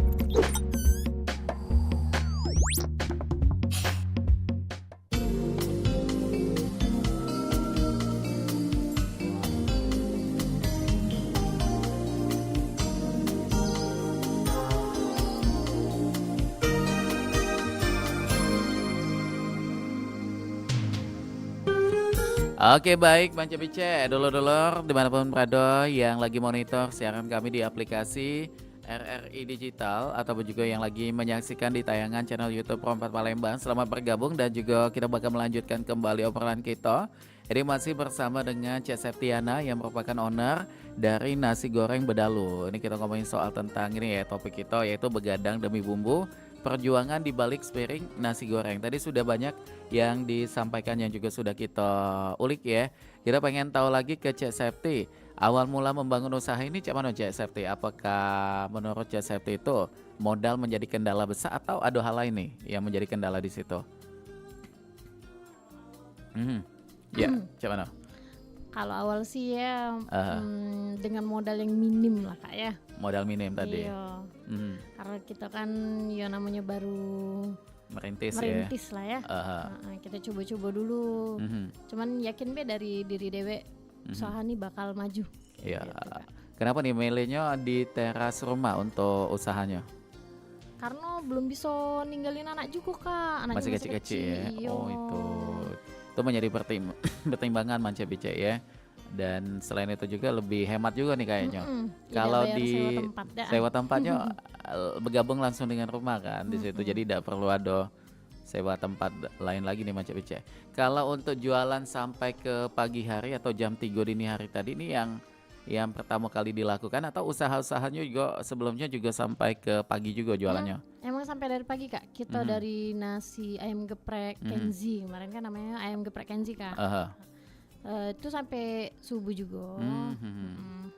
S4: Oke baik Manca Bice, dulur-dulur dimanapun berada yang lagi monitor siaran kami di aplikasi RRI Digital ataupun juga yang lagi menyaksikan di tayangan channel YouTube Perumpat Palembang. Selamat bergabung dan juga kita bakal melanjutkan kembali obrolan kita. Ini masih bersama dengan Cek Septiana yang merupakan owner dari Nasi Goreng Bedalu. Ini kita ngomongin soal tentang ini ya, topik kita yaitu begadang demi bumbu, perjuangan di balik sepiring nasi goreng. Tadi sudah banyak yang disampaikan yang juga sudah kita ulik ya. Kita pengen tahu lagi ke Cek Septi. Awal mula membangun usaha ini cak mana Cek Septi? Apakah menurut Cek Septi itu modal menjadi kendala besar atau ada hal lain nih yang menjadi kendala di situ? Ya, cak mana?
S5: Kalau awal sih ya dengan modal yang minim lah Kak ya.
S4: Modal minim tadi.
S5: Iya. Karena kita kan ya namanya baru
S4: merintis
S5: lah ya. Kita coba-coba dulu. Cuman yakin be dari diri dewe usaha nih bakal maju.
S4: Iya.
S5: Gitu, Kak.
S4: Kenapa nih milihnya di teras rumah untuk usahanya?
S5: Karena belum bisa ninggalin anak juga Kak. Anaknya
S4: Masih kecil-kecil ya.
S5: Iya.
S4: Oh itu menjadi pertimbangan Manca Bice ya. Dan selain itu juga lebih hemat juga nih kayaknya. Kalau di sewa tempatnya bergabung langsung dengan rumah kan di situ. Jadi tidak perlu ada sewa tempat lain lagi nih Manca Bice. Kalau untuk jualan sampai ke pagi hari atau jam 3 dini hari tadi ini yang pertama kali dilakukan atau usaha-usahanya juga sebelumnya juga sampai ke pagi juga jualannya?
S5: Emang sampai dari pagi Kak. Kita dari nasi ayam geprek Kenzi, kemarin kan namanya ayam geprek Kenzi Kak. Itu sampai subuh juga.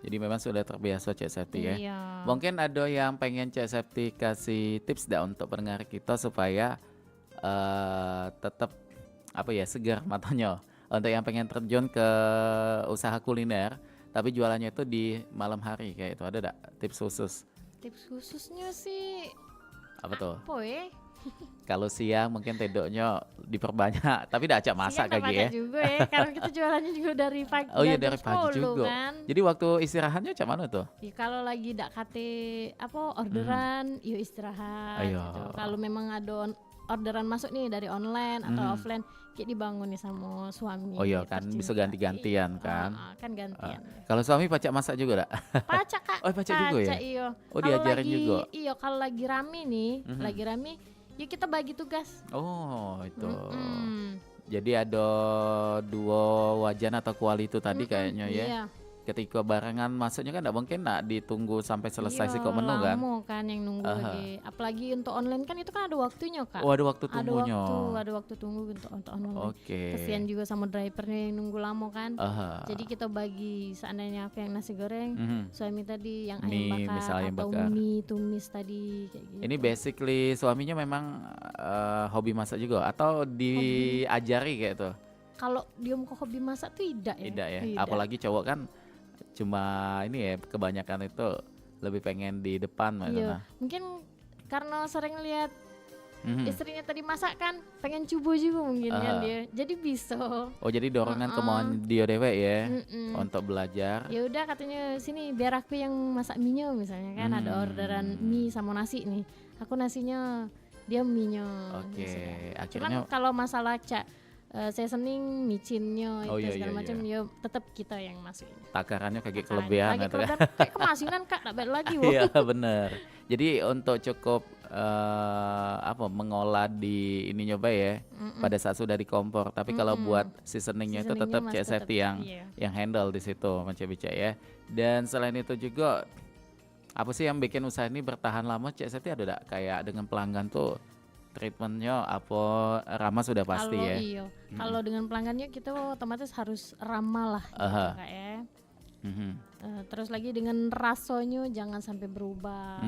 S4: Jadi memang sudah terbiasa Cek Septi ya.
S5: Iya.
S4: Mungkin ada yang pengen Cek Septi kasih tips dah untuk pendengar kita supaya tetap segar matanya. Untuk yang pengen terjun ke usaha kuliner tapi jualannya itu di malam hari kayak itu, ada tips khusus?
S5: Tips khususnya sih
S4: apa tuh?
S5: Kalau
S4: siang mungkin tedoknya diperbanyak, tapi tidak acak masak lagi ya.
S5: Juga ya, karena kita jualannya juga dari pagi.
S4: Oh iya dari pagi juga.
S5: Kan?
S4: Jadi waktu istirahatnya cak mana tuh?
S5: Ya, kalau lagi tidak kate orderan, yuk istirahat. Gitu. Kalau memang ada orderan masuk nih dari online atau offline, kayak dibangun nih sama suami.
S4: Oh iya kan bisa ganti-gantian kan?
S5: Kan gantian.
S4: Kalau suami pacak masak juga dak?
S5: Pacak Kak.
S4: Oh pacak juga ya?
S5: Iya.
S4: Oh diajarin juga?
S5: Iya kalau lagi rame nih, yuk kita bagi tugas.
S4: Oh itu. Jadi ada 2 wajan atau kuali itu tadi kayaknya ya.
S5: Iya.
S4: Ketika barengan masuknya kan tidak mungkin ditunggu sampai selesai sih kok menu kan.
S5: Lama kan yang nunggu lagi. Apalagi untuk online kan itu kan ada waktunya Kak.
S4: Oh ada waktu tunggunya.
S5: Ada waktu tunggu untuk online.
S4: Oke.
S5: Kasihan juga sama drivernya yang nunggu lama kan. Jadi kita bagi seandainya aku yang nasi goreng, suami tadi yang ayam bakar atau mie tumis tadi kayak gitu.
S4: Ini basically suaminya memang hobi masak juga atau diajari kayak itu?
S5: Kalau dia mau hobi masak tuh tidak ya.
S4: Tidak ya. Apalagi cowok kan cuma ini ya kebanyakan itu lebih pengen di depan
S5: Iya. Mungkin karena sering lihat istrinya tadi masak kan, pengen coba juga mungkin kan dia. Jadi bisa.
S4: Oh jadi dorongan kemauan dia dewek ya untuk belajar.
S5: Ya udah katanya sini biar aku yang masak mie misalnya kan ada orderan mie sama nasi nih. Aku nasinya, dia mie-nya.
S4: Oke,
S5: Cuman
S4: akhirnya
S5: kalau masalah seasoning, micinnya
S4: Oh,
S5: itu
S4: iya,
S5: segala
S4: iya,
S5: macam
S4: iya.
S5: ya tetap kita yang masukin.
S4: takarannya kayak
S5: Lagi
S4: kelebihan gitu kan.
S5: kayak kemasinan Kak, tak balik lagi wah.
S4: Iya bener. Jadi untuk cukup mengolah di ini nyoba ya pada saat sudah di kompor. Tapi kalau buat seasoningnya itu tetap
S5: Seasoningnya
S4: Cek
S5: masih
S4: Septi
S5: tetap, iya.
S4: yang handle di situ Mas Bica ya. Dan selain itu juga apa sih yang bikin usaha ini bertahan lama Cek Septi, ada enggak kayak dengan pelanggan tuh treatmentnya apa ramah sudah pasti
S5: Kalau
S4: ya.
S5: iya, kalau dengan pelanggannya kita otomatis harus ramah lah gitu, Kak ya. Terus lagi dengan rasanya jangan sampai berubah.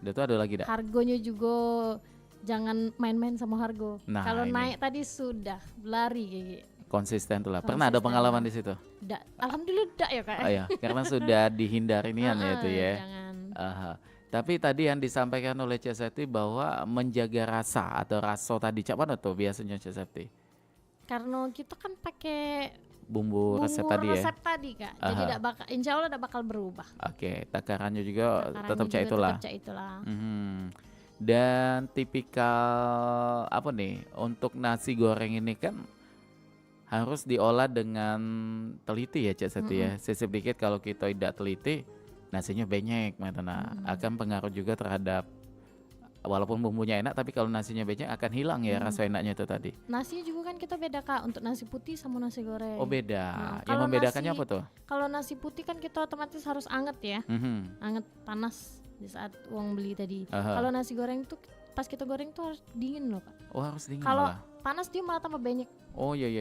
S4: Dia tuh ada lagi dak?
S5: Hargonya juga jangan main-main sama harga.
S4: Nah,
S5: Kalau
S4: ini.
S5: naik tadi sudah lari kayak gitu.
S4: Konsisten tuh lah. Pernah ada pengalaman di situ?
S5: Alhamdulillah enggak ya Kak.
S4: Ya, karena sudah dihindari nian ya itu ya.
S5: Jangan.
S4: Tapi tadi yang disampaikan oleh Cek Septi bahwa menjaga rasa atau raso tadi cak mana tuh biasanya Cek Septi?
S5: Karena kita kan pakai
S4: Bumbu resep tadi ya.
S5: resep tadi Kak. Jadi insya Allah tidak bakal berubah.
S4: Oke, takarannya juga tetap cak itulah.
S5: Tetap cak itulah.
S4: Dan tipikal apa nih untuk nasi goreng ini kan harus diolah dengan teliti ya Cek Septi ya. Sisip dikit kalau kita tidak teliti nasinya benyek akan pengaruh juga terhadap walaupun bumbunya enak tapi kalau nasinya benyek akan hilang ya rasa enaknya itu tadi.
S5: Nasinya juga kan kita beda Kak untuk nasi putih sama nasi goreng.
S4: Oh beda. Yang
S5: kalau
S4: membedakannya apa tuh?
S5: Kalau nasi putih kan kita otomatis harus anget ya. Anget panas di saat uang beli tadi. Kalau nasi goreng tuh pas kita goreng tuh harus dingin loh Kak.
S4: Oh harus dingin
S5: Kalau
S4: malah.
S5: panas dia malah tambah benyek.
S4: Oh iya.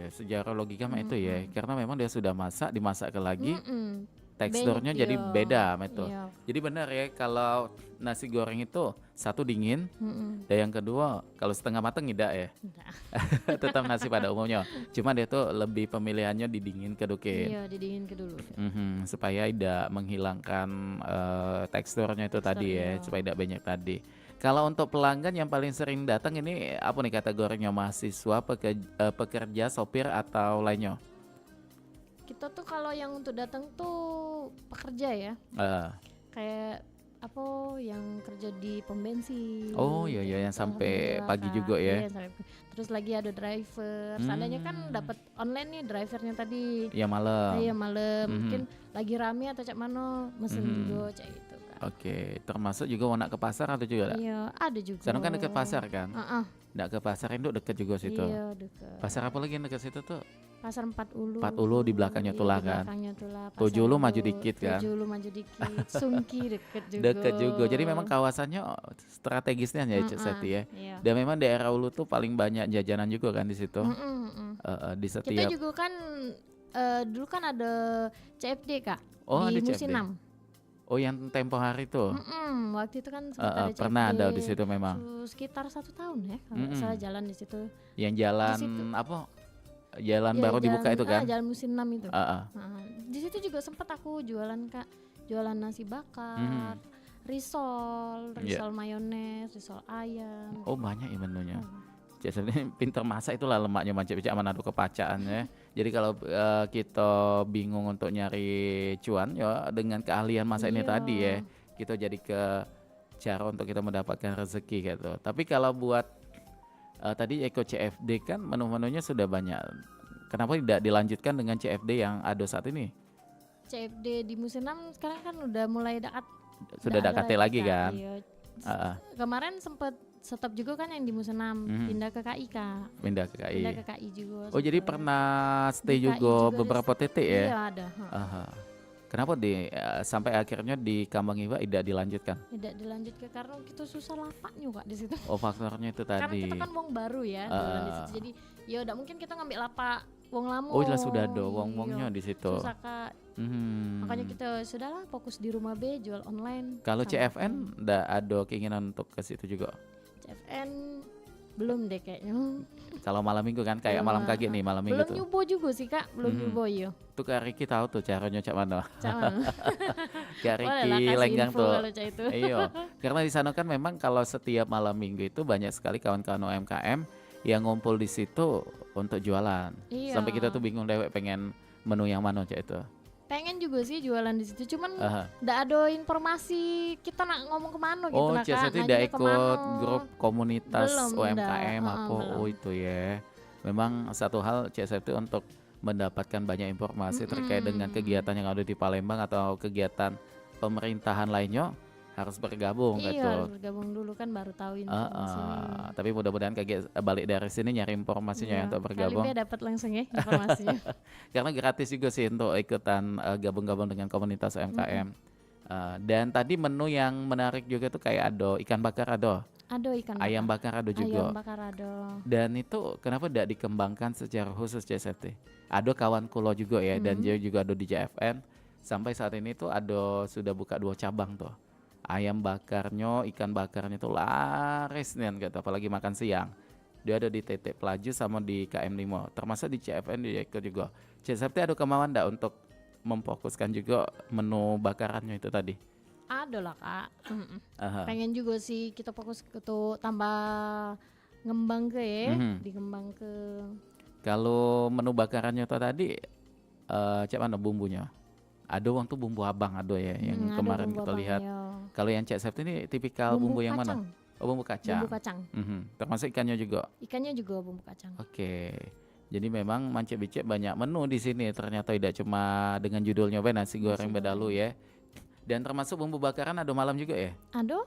S4: Sejarah logika mah itu ya. Karena memang dia sudah dimasak lagi. Teksturnya
S5: Benyek,
S4: jadi
S5: iya.
S4: beda itu.
S5: Iya.
S4: Jadi benar ya kalau nasi goreng itu satu dingin dan yang kedua kalau setengah mateng tidak ya. Tetap nasi pada umumnya. Cuma dia tuh lebih pemilihannya didingin kedukin.
S5: Iya, didingin ke dulu.
S4: Supaya tidak menghilangkan teksturnya itu tadi ya, supaya tidak banyak tadi. Kalau untuk pelanggan yang paling sering datang ini apa nih kategorinya, mahasiswa, pekerja, sopir atau lainnya?
S5: Kita tuh kalau yang untuk datang tuh pekerja ya. Kayak apa yang kerja di pom bensin.
S4: Oh iya yang sampai pagi juga ya.
S5: Iya, terus lagi ada driver. Seandainya kan dapat online nih drivernya tadi.
S4: Iya malam.
S5: Iya malam. Mungkin lagi rame atau cak mana mesen juga cak itu kan.
S4: Oke, termasuk juga mau nak ke pasar atau juga?
S5: Iya, ada juga.
S4: Sekarang kan dekat pasar kan? Nggak ke pasar Induk dekat juga situ.
S5: Iya, dekat.
S4: Pasar apa lagi yang dekat situ tuh?
S5: Pasar 4 Ulu.
S4: 4 Ulu di belakangnya tulah kan.
S5: Belakangnya tulah.
S4: 7 Ulu maju dikit kan.
S5: 7 Ulu maju dikit. Sungki deket juga.
S4: Deket juga. Jadi memang kawasannya strategisnya ya Cek Septi ya.
S5: Iya.
S4: Dan memang daerah Ulu tuh paling banyak jajanan juga kan di situ. Di setiap.
S5: Kita juga kan dulu kan ada CFD Kak.
S4: Oh,
S5: di
S4: ada CFD.
S5: Musinam.
S4: Oh yang tempo hari tuh.
S5: Waktu itu kan sempat ada CFD.
S4: Pernah ada di situ memang.
S5: Sekitar 1 tahun ya kalau nggak salah jalan di situ.
S4: Yang jalan apa? Jalan baru dibuka itu kan?
S5: Jalan Musinam itu. Di situ juga sempat aku jualan Kak, jualan nasi bakar, risol mayones, risol ayam.
S4: Oh banyak ya menunya. Jadi pinter masak itulah lemaknya Mancik-Mancik Manado kepacaan ya. Jadi kalau kita bingung untuk nyari cuan ya dengan keahlian masak ini tadi ya, kita jadi ke cara untuk kita mendapatkan rezeki gitu. Tapi kalau buat tadi Eko CFD kan menu-menunya sudah banyak. Kenapa tidak dilanjutkan dengan CFD yang ada saat ini?
S5: CFD di Musinam sekarang kan udah mulai dekat.
S4: Sudah dekat lagi kan?
S5: Iya. Kemarin sempat stop juga kan yang di Musinam, pindah ke KI Kak.
S4: Pindah ke KI.
S5: Pindah ke KI juga.
S4: Oh jadi pernah stay
S5: Di KI
S4: juga
S5: juga
S4: beberapa titik ya?
S5: Iya ada.
S4: Kenapa sampai akhirnya di Kambang Iwa tidak dilanjutkan?
S5: Tidak dilanjutkan karena kita susah lapaknya Kak di situ.
S4: Oh faktornya itu
S5: Karena
S4: tadi.
S5: kita kan wong baru ya jualan di situ. Jadi ya udah mungkin kita ngambil lapak wong lama.
S4: Oh jelas sudah ada wong-wongnya di situ.
S5: Susah Kak. Makanya kita sudahlah fokus di rumah B jual online.
S4: Kalau CFN enggak ada keinginan untuk ke situ juga?
S5: CFN belum deh kayaknya.
S4: Kalau malam minggu kan kayak malam kaget nih malam minggu
S5: belum
S4: tuh.
S5: Nyoba juga sih Kak, belum nyoba ya.
S4: Tuh Kak Riki tahu tuh caranya cak mana. Kak
S5: Boleh lah
S4: Riki
S5: kasih
S4: Lenggang
S5: info
S4: tuh.
S5: kalau cak itu.
S4: Iya, karena di sana kan memang kalau setiap malam minggu itu banyak sekali kawan-kawan UMKM yang ngumpul di situ untuk jualan.
S5: Iya.
S4: Sampai kita tuh bingung dewek pengen menu yang mana cak itu.
S5: Pengen juga sih jualan di situ, cuman
S4: Aha.
S5: nggak ada informasi kita nak ngomong kemana gitu
S4: Oh,
S5: nah
S4: Cak
S5: Kak.
S4: Septi udah
S5: Nanyanya
S4: ikut
S5: kemana.
S4: grup komunitas
S5: Belum,
S4: UMKM
S5: ndak.
S4: apa?
S5: Belum.
S4: Oh itu ya. Memang satu hal Cak Septi untuk mendapatkan banyak informasi terkait dengan kegiatan yang ada di Palembang atau kegiatan pemerintahan lainnya harus bergabung
S5: Iya
S4: gitu.
S5: harus bergabung dulu kan baru tahu informasinya.
S4: Tapi mudah-mudahan kayak balik dari sini nyari informasinya ya untuk bergabung.
S5: Kali dapat langsung ya informasinya.
S4: Karena gratis juga sih untuk ikutan gabung-gabung dengan komunitas UMKM. Dan tadi menu yang menarik juga tuh kayak ada ikan bakar ada,
S5: Ada ikan
S4: ayam bakar ada juga.
S5: Ayam bakar ada.
S4: Dan itu kenapa tidak dikembangkan secara khusus CSFT? Ada kawan kulo juga ya, dan dia juga ada di JFN. Sampai saat ini tuh ada sudah buka 2 cabang tuh. Ayam bakarnya, ikan bakarnya tuh laris nih gitu, apalagi makan siang. Dia ada di TT Pelaju sama di KM5, termasuk di CFN dia ikut juga. CSFT ada kemauan enggak untuk memfokuskan juga menu bakarannya itu tadi?
S5: Ada lah Kak.
S4: Aha.
S5: Pengen juga sih kita fokus ke tuh tambah ngembang ke ya, dikembang ke.
S4: Kalau menu bakarannya tuh tadi, cak mana bumbunya? Ada waktu bumbu abang ada ya, yang
S5: Ada
S4: kemarin
S5: bumbu
S4: kita
S5: abang,
S4: lihat.
S5: ya.
S4: Kalau yang Cak Septi ini tipikal bumbu yang mana?
S5: kacang.
S4: Oh, bumbu kacang.
S5: Bumbu kacang.
S4: Termasuk ikannya juga.
S5: Ikannya juga bumbu kacang.
S4: Oke. Jadi memang Mance Bicek banyak menu di sini. Ternyata tidak cuma dengan judulnya nasi goreng bedalu ya. Dan termasuk bumbu bakaran ada malam juga ya?
S5: Ada.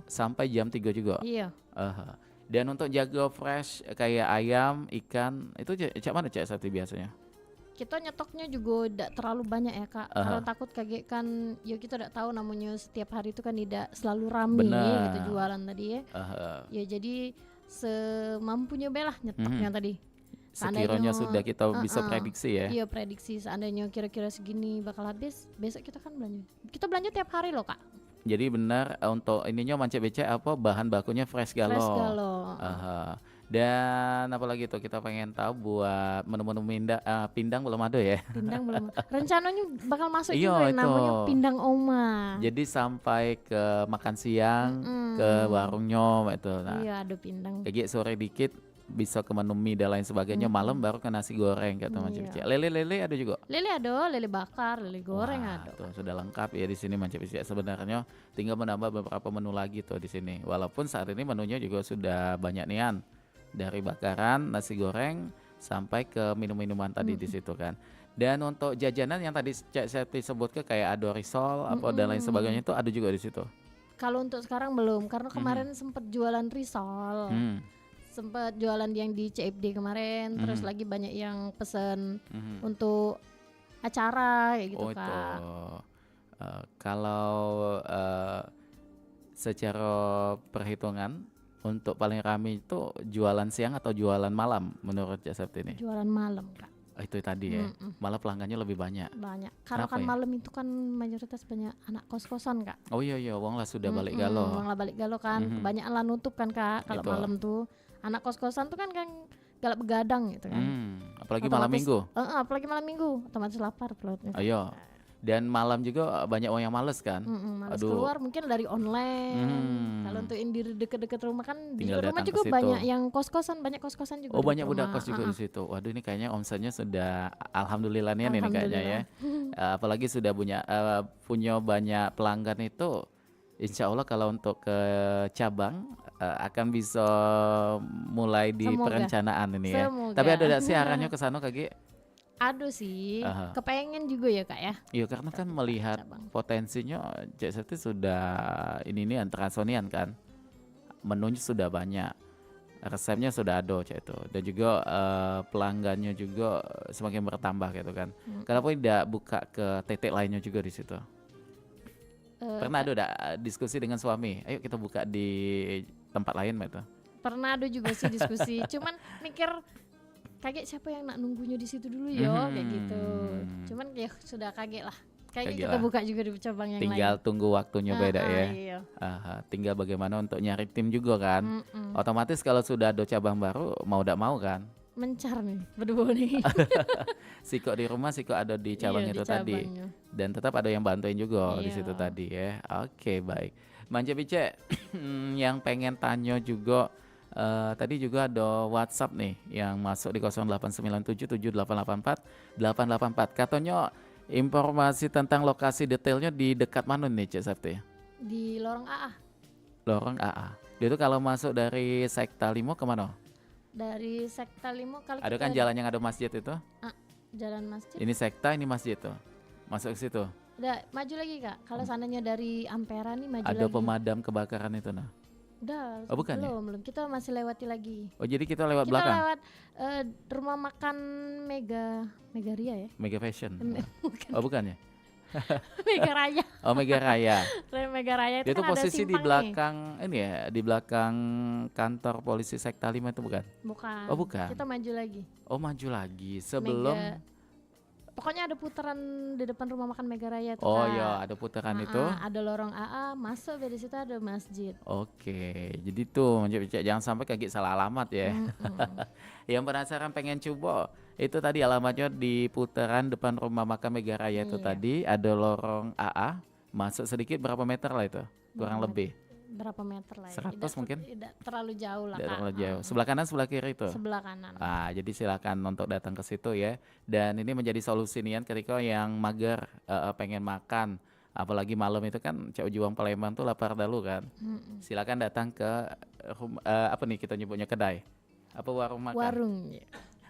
S4: Sampai jam 3 juga.
S5: Iya.
S4: Aha. Dan untuk jaga fresh kayak ayam, ikan, itu cak mana Cak Septi biasanya?
S5: Kita nyetoknya juga tidak terlalu banyak ya Kak. Karena takut kaget kan, ya kita tidak tahu namanya setiap hari itu kan tidak selalu rame
S4: Benar.
S5: gitu jualan tadi ya. Ya jadi semampunya belah nyetoknya tadi.
S4: Sekiranya sudah kita bisa
S5: uh-uh.
S4: prediksi ya.
S5: Iya prediksi seandainya kira-kira segini bakal habis, besok kita kan belanja. Kita belanja tiap hari loh Kak.
S4: Jadi benar untuk ininya Mance Bicek apa bahan bakunya fresh galo.
S5: Fresh galo.
S4: Aha. Dan apalagi tuh kita pengen tahu buat menu-menu pindang belum ada ya.
S5: Pindang belum. Rencananya bakal masuk
S4: Iya,
S5: juga yang
S4: itu.
S5: namanya pindang oma.
S4: Jadi sampai ke makan siang ke warungnya itu. Nah,
S5: Iya ada pindang.
S4: kayak sore dikit bisa ke menu mie dan lain sebagainya. Malam baru ke nasi goreng kata Mance Bicek. Lele ada juga.
S5: Lele ada, lele bakar, lele goreng
S4: Wah,
S5: ada.
S4: tuh sudah lengkap ya di sini Mance Bicek. Sebenarnya tinggal menambah beberapa menu lagi tuh di sini. Walaupun saat ini menunya juga sudah banyak nian. Dari bakaran, nasi goreng sampai ke minum-minuman tadi di situ kan. Dan untuk jajanan yang tadi saya sebut ke kayak ada risol apa dan lain sebagainya itu ada juga di situ.
S5: Kalau untuk sekarang belum, karena kemarin sempat jualan risol. Sempat jualan yang di CFD kemarin, terus lagi banyak yang pesen untuk acara kayak gitu
S4: Oh itu.
S5: Kak.
S4: Kalau secara perhitungan untuk paling ramai itu jualan siang atau jualan malam menurut Cak Septi ini?
S5: Jualan malam Kak.
S4: Itu tadi ya. Malah pelanggannya lebih banyak.
S5: Banyak. Karena
S4: Kenapa
S5: kan
S4: ya?
S5: malam itu kan mayoritas banyak anak kos-kosan Kak.
S4: Oh iya wong lah sudah balik galo.
S5: Wong lah balik galo kan, kebanyakan lah nutup kan Kak. Kalau
S4: Itu.
S5: malam tuh anak kos-kosan tuh kan galak begadang gitu kan.
S4: Apalagi malam
S5: Otomatis-
S4: minggu.
S5: Apalagi malam minggu, otomatis lapar perutnya.
S4: Ayo. Dan malam juga banyak orang yang males kan.
S5: Males
S4: Aduh.
S5: keluar mungkin dari online. Kalau untuk yang di deket-deket rumah kan di
S4: Tinggal
S5: rumah
S4: datang ke
S5: juga
S4: situ.
S5: banyak yang kos-kosan, banyak kos-kosan juga.
S4: Oh
S5: di
S4: banyak
S5: rumah.
S4: budak kos juga di situ. Waduh ini kayaknya omsetnya sudah alhamdulillah nih ini kayaknya ya. Apalagi sudah punya banyak pelanggan itu. Insya Allah kalau untuk ke cabang akan bisa mulai di
S5: Semoga.
S4: perencanaan ini ya.
S5: Semoga.
S4: Tapi ada sih arahnya ke sana kaki?
S5: Aduh sih,
S4: Aha.
S5: kepengen juga ya Kak ya.
S4: Iya karena kan melihat
S5: cabang.
S4: potensinya Cak Septi sudah ini transonian kan. Menunya sudah banyak. Resepnya sudah ada Cak itu. Dan juga pelanggannya juga semakin bertambah gitu kan. Kenapa tidak buka ke titik lainnya juga di situ? Pernah ada diskusi dengan suami, ayo kita buka di tempat lain gitu.
S5: Pernah ada juga sih diskusi, cuman mikir kaget siapa yang nak nunggunya di situ dulu yo kayak gitu. Cuman ya sudah kaget lah. Kayaknya
S4: Kaget
S5: kita
S4: lah.
S5: buka juga di cabang yang
S4: Tinggal
S5: lain.
S4: tunggu waktunya beda ya.
S5: Iya.
S4: Tinggal bagaimana untuk nyari tim juga kan. Otomatis kalau sudah ada cabang baru mau tidak mau kan.
S5: mencar nih berdua nih.
S4: Siko di rumah, Siko ada di cabang
S5: Iya,
S4: itu
S5: di
S4: tadi.
S5: cabangnya.
S4: Dan tetap ada yang bantuin juga di
S5: Iya.
S4: situ tadi ya. Oke, baik. Manja Bice, yang pengen tanya juga tadi juga ada WhatsApp nih yang masuk di 08977884 Katanya informasi tentang lokasi detailnya di dekat mana nih Cik Septi?
S5: Di lorong AA
S4: Lorong AA. Dia tuh kalau masuk dari Sekta Limo kemana?
S5: dari Sekta Limo kalau
S4: Ada
S5: kita
S4: kan jalan yang ada masjid itu?
S5: jalan masjid.
S4: Ini Sekta, ini masjid tuh. Masuk ke situ.
S5: Udah maju lagi Kak. Kalau sananya dari Ampera nih maju
S4: Ada
S5: lagi.
S4: pemadam kebakaran itu nah.
S5: Udah.
S4: Oh, bukan ya?
S5: belum. Kita masih lewati lagi.
S4: Oh jadi kita lewat
S5: Kita
S4: belakang?
S5: lewat rumah makan Mega Ria ya.
S4: Mega Fashion.
S5: Bukan.
S4: Oh bukan ya?
S5: Mega Raya.
S4: Oh Mega Raya.
S5: Mega Raya itu
S4: Dia tuh
S5: kan ada
S4: posisi di
S5: simpang nih.
S4: belakang ini ya, di belakang kantor polisi Sekta 5 itu bukan?
S5: Bukan.
S4: Oh, bukan.
S5: Kita maju lagi.
S4: Oh maju lagi sebelum.
S5: Pokoknya ada putaran di depan rumah makan Mega Raya tuh.
S4: Oh
S5: Kak.
S4: iya ada putaran itu.
S5: Ada lorong AA, masuk dari situ ada masjid.
S4: Oke, jadi tuh jangan sampai kaget salah alamat ya. Yang penasaran pengen coba itu tadi alamatnya di putaran depan rumah makan Mega Raya itu
S5: Iya.
S4: tadi ada lorong AA, masuk sedikit berapa meter lah itu? Kurang lebih.
S5: Berapa meter lah
S4: 100
S5: ya?
S4: mungkin?
S5: Tidak terlalu jauh lah
S4: Tidak
S5: Kak.
S4: terlalu jauh. Sebelah kanan sebelah kiri itu.
S5: Sebelah kanan.
S4: Jadi silakan untuk datang ke situ ya. Dan ini menjadi solusi nian ketika yang mager pengen makan, apalagi malam itu kan Cak Juang Palembang tuh lapar dulu kan. Silakan datang ke apa nih kita nyebutnya kedai. Apa warung makan?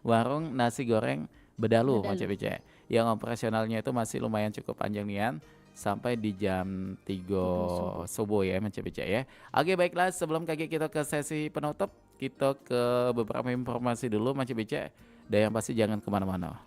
S4: Warung nasi goreng Bedalu. Macam Bice. Yang operasionalnya itu masih lumayan cukup panjang nian. Sampai di jam 3 subuh ya Macam Bice ya. Oke baiklah sebelum kita ke sesi penutup, kita ke beberapa informasi dulu Macam Bice. Dan yang pasti jangan kemana-mana.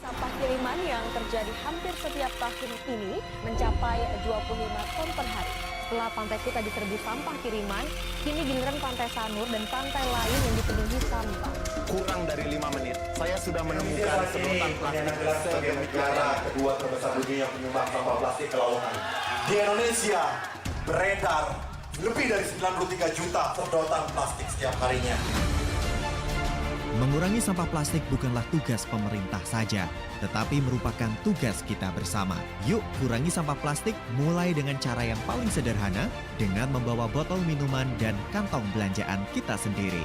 S11: Sampah kiriman yang terjadi hampir setiap tahun ini mencapai 25 ton per hari. Setelah Pantai Kuta diserbu sampah kiriman, kini giliran Pantai Sanur dan pantai lain yang dipenuhi sampah.
S12: Kurang dari 5 menit, saya sudah menemukan sedotan plastik sebagai negara kedua terbesar dunia penyumbang sampah plastik ke lautan. Di Indonesia beredar lebih dari 93 juta sedotan plastik setiap harinya.
S13: Mengurangi sampah plastik bukanlah tugas pemerintah saja, tetapi merupakan tugas kita bersama. Yuk kurangi sampah plastik mulai dengan cara yang paling sederhana dengan membawa botol minuman dan kantong belanjaan kita sendiri.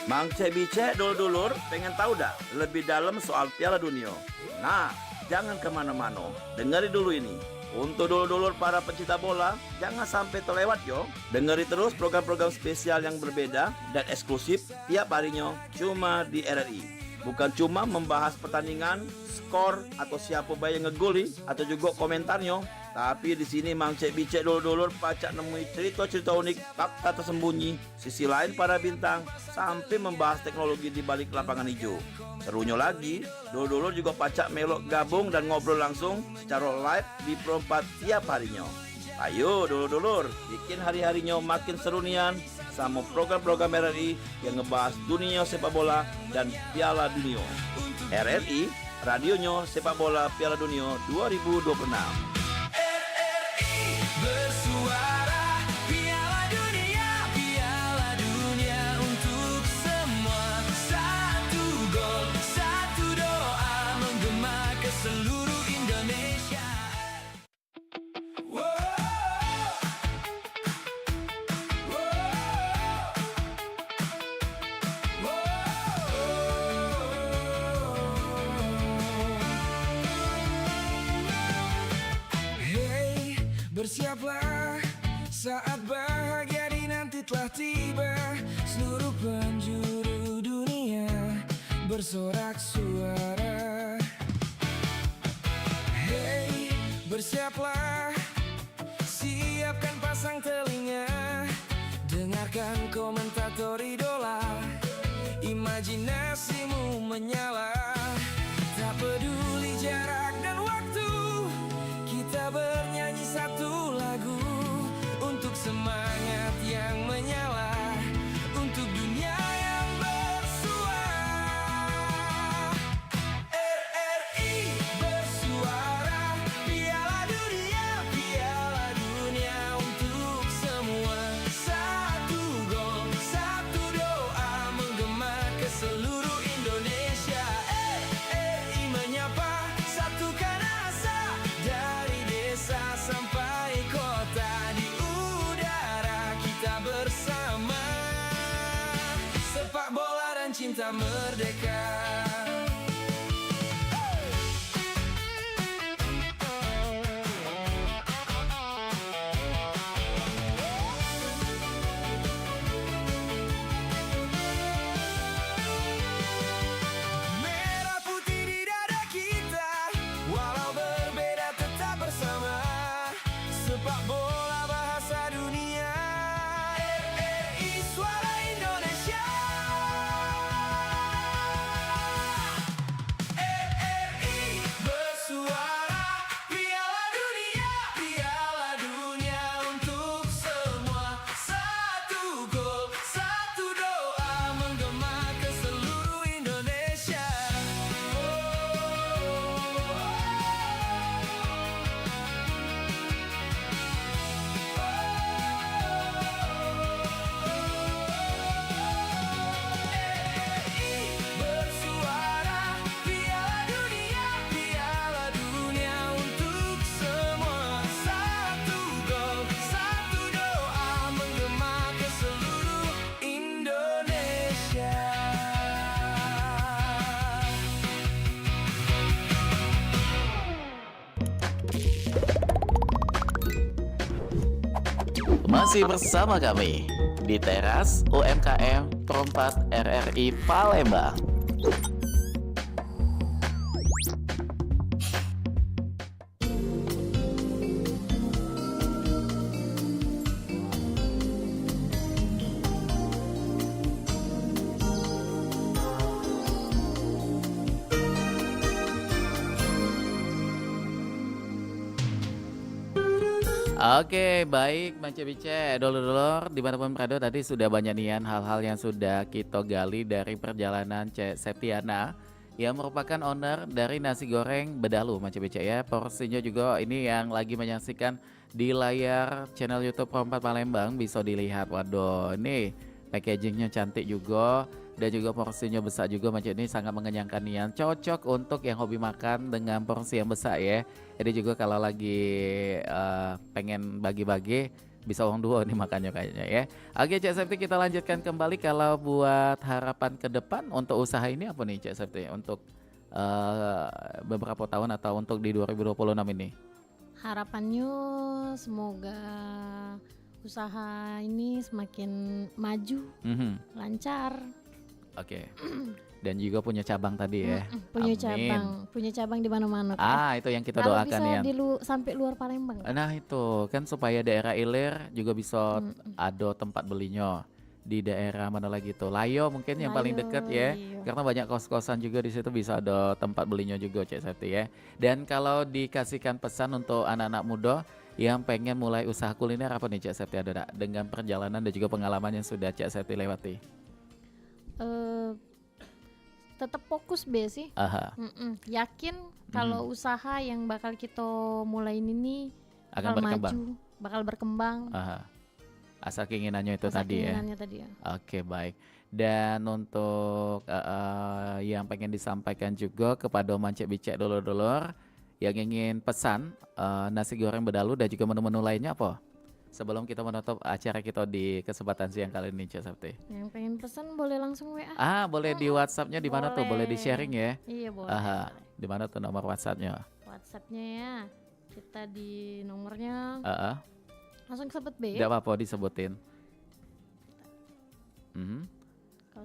S14: Mang Cebice dulur-dulur pengen tahu dah lebih dalam soal Piala Dunia? Nah, jangan kemana-mana, dengari dulu ini. Untuk dulur-dulur para pencinta bola, jangan sampai terlewat yo. Dengari terus program-program spesial yang berbeda dan eksklusif tiap harinya cuma di RRI. Bukan cuma membahas pertandingan, skor atau siapa bayi yang ngegoli atau juga komentarnya, tapi di sini Mang Cek Bicek dulur-dulur pacak nemui cerita-cerita unik, fakta tersembunyi, sisi lain para bintang, sampai membahas teknologi di balik lapangan hijau. Serunya lagi, dulur-dulur juga pacak melok gabung dan ngobrol langsung secara live di Pro4 tiap harinya. Ayo dulur-dulur, bikin hari-harinya makin seru nian sama program-program RRI yang ngebahas dunia sepak bola dan Piala Dunia. RRI, radionya sepak bola Piala Dunia 2026.
S10: Bersuara Piala Dunia untuk semua. Satu gol, satu doa menggema ke seluruh Indonesia. Hey, bersiaplah saat bahagia dinanti telah tiba. Seluruh penjuru dunia bersorak suara. Hey, bersiaplah, siapkan pasang telinga, dengarkan komentator idola, imajinasimu menyala. Tak peduli jarak dan waktu, kita bernyanyi satu lagu untuk semangat yang menyala, untuk dunia yang bersuara. RRI bersuara, Piala Dunia dan cinta merdeka. Merah putih di dada kita, walau berbeda tetap bersama. Sepak bola bahasa dunia, RRI Suara Indonesia. RRI bersuara, Piala Dunia untuk semua. Satu gol, satu doa menggema ke seluruh Indonesia. Bersuara, Piala Dunia untuk semua. Satu gol, satu doa menggema ke seluruh Indonesia.
S4: Masih bersama kami di teras UMKM Perempat RRI Palembang. Oke, baik Mance Bice, dulur-dulur dimanapun berada, tadi sudah banyak nian hal-hal yang sudah kita gali dari perjalanan Cek Septiana yang merupakan owner dari nasi goreng Bedalu Mance Bice ya. Porsinya juga ini yang lagi menyaksikan di layar channel YouTube Perempat Palembang bisa dilihat. Waduh, ini packagingnya cantik juga dan juga porsinya besar juga. Macam ini sangat mengenyangkan nian, cocok untuk yang hobi makan dengan porsi yang besar ya. Jadi juga kalau lagi pengen bagi-bagi bisa uang dua nih makannya kayaknya ya. Oke Cek Septi, kita lanjutkan kembali. Kalau buat harapan ke depan untuk usaha ini apa nih Cek Septi untuk beberapa tahun atau untuk di 2026 ini?
S5: Harapannya semoga usaha ini semakin maju, lancar.
S4: Oke. Dan juga punya cabang tadi ya.
S5: Punya
S4: Amin.
S5: cabang di mana-mana.
S4: Itu yang kita
S5: Kalau
S4: doakan ya.
S5: bisa sampai luar Palembang.
S4: Nah itu kan supaya daerah Ilir juga bisa ada tempat belinya. Di daerah mana lagi tuh? Layo mungkin yang paling dekat ya.
S5: Iya.
S4: Karena banyak kos-kosan juga di situ, bisa ada tempat belinya juga Cek Septi ya. Dan kalau dikasihkan pesan untuk anak-anak muda yang pengen mulai usaha kuliner apa nih Cek Septi, ada dengan perjalanan dan juga pengalaman yang sudah Cek Septi lewati?
S5: Tetap fokus be sih. Yakin kalau usaha yang bakal kita mulai ini
S4: akan berkembang.
S5: Bakal berkembang.
S4: Asal keinginannya itu tadi ya. Oke baik. Dan untuk yang pengen disampaikan juga kepada Mance Bice dulur-dulur yang ingin pesan nasi goreng Bedalu dan juga menu-menu lainnya apa? Sebelum kita menutup acara kita di kesempatan siang kali ini Cek Septi.
S5: Yang pengen pesan boleh langsung WA.
S4: Boleh di WhatsApp-nya di mana tuh? Boleh di sharing ya?
S5: Iya boleh.
S4: Di mana tuh nomor WhatsApp-nya?
S5: WhatsApp-nya ya. Kita di nomornya. Langsung sebut B.
S4: Tidak apa-apa disebutin. 08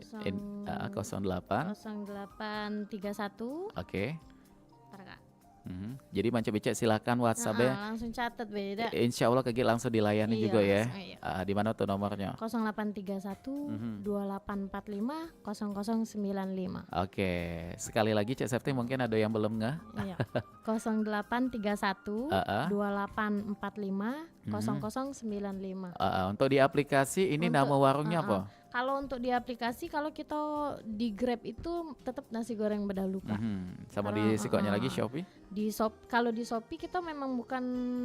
S5: 0831.
S4: Oke.
S5: Ntar Kak.
S4: Jadi Mance Bice silakan WhatsApp-nya.
S5: Langsung catat beda.
S4: Insya Allah Kegi langsung dilayani juga ya. Di mana tuh nomornya?
S5: 0831 2845 0095.
S4: Oke, sekali lagi Cek Septi mungkin ada yang belum ngeh.
S5: 0831 2845 0095.
S4: Untuk di aplikasi ini nama warungnya apa?
S5: Kalau untuk di aplikasi, kalau kita di Grab itu tetap nasi goreng Bedalu Kak.
S4: Sama di Sikoknya lagi Shopee?
S5: Kalau di Shopee kita memang bukan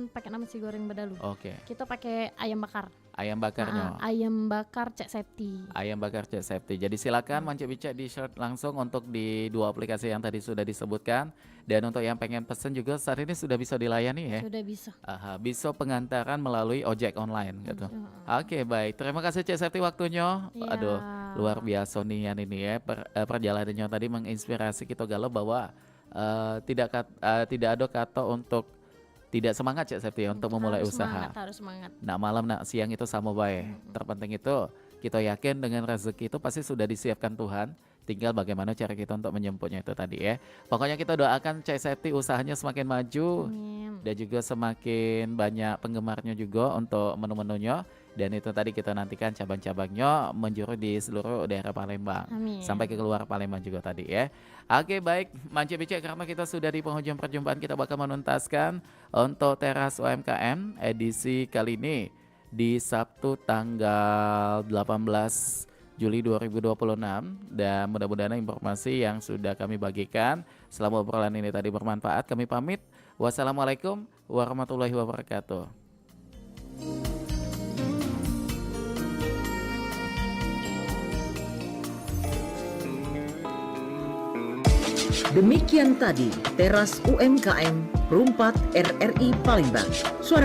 S5: pakai nasi goreng Bedalu.
S4: Oke.
S5: Kita pakai ayam bakar.
S4: Ayam bakarnya.
S5: Ayam bakar Cek Septi.
S4: Ayam bakar Cek Septi. Jadi silakan Mance Bice di share langsung untuk di dua aplikasi yang tadi sudah disebutkan. Dan untuk yang pengen pesen juga saat ini sudah bisa dilayani ya.
S5: Sudah bisa.
S4: Bisa pengantaran melalui ojek online gitu. Oke baik. Terima kasih Cek Septi waktunya.
S5: Ya.
S4: Aduh, Luar biasa nih ini ya perjalanannya tadi menginspirasi kita galau bahwa tidak ada kata untuk tidak semangat ya Septi untuk memulai usaha.
S5: Harus semangat.
S4: Nak malam nak siang itu sama baik. Terpenting itu kita yakin dengan rezeki itu pasti sudah disiapkan Tuhan. Tinggal bagaimana cara kita untuk menjemputnya itu tadi ya. Pokoknya kita doakan Cek Septi usahanya semakin maju. Dan juga semakin banyak penggemarnya juga untuk menu-menunya. Dan itu tadi kita nantikan cabang-cabangnya menjuru di seluruh daerah Palembang. Sampai ke keluar Palembang juga tadi ya. Oke baik Mance Bice, karena kita sudah di penghujung perjumpaan, kita bakal menuntaskan untuk Teras UMKM edisi kali ini di Sabtu tanggal 18 Juli 2026, dan mudah-mudahan informasi yang sudah kami bagikan selama obrolan ini tadi bermanfaat. Kami pamit. Wassalamualaikum warahmatullahi wabarakatuh.
S3: Demikian tadi Teras UMKM Rumpat RRI Palembang. Suara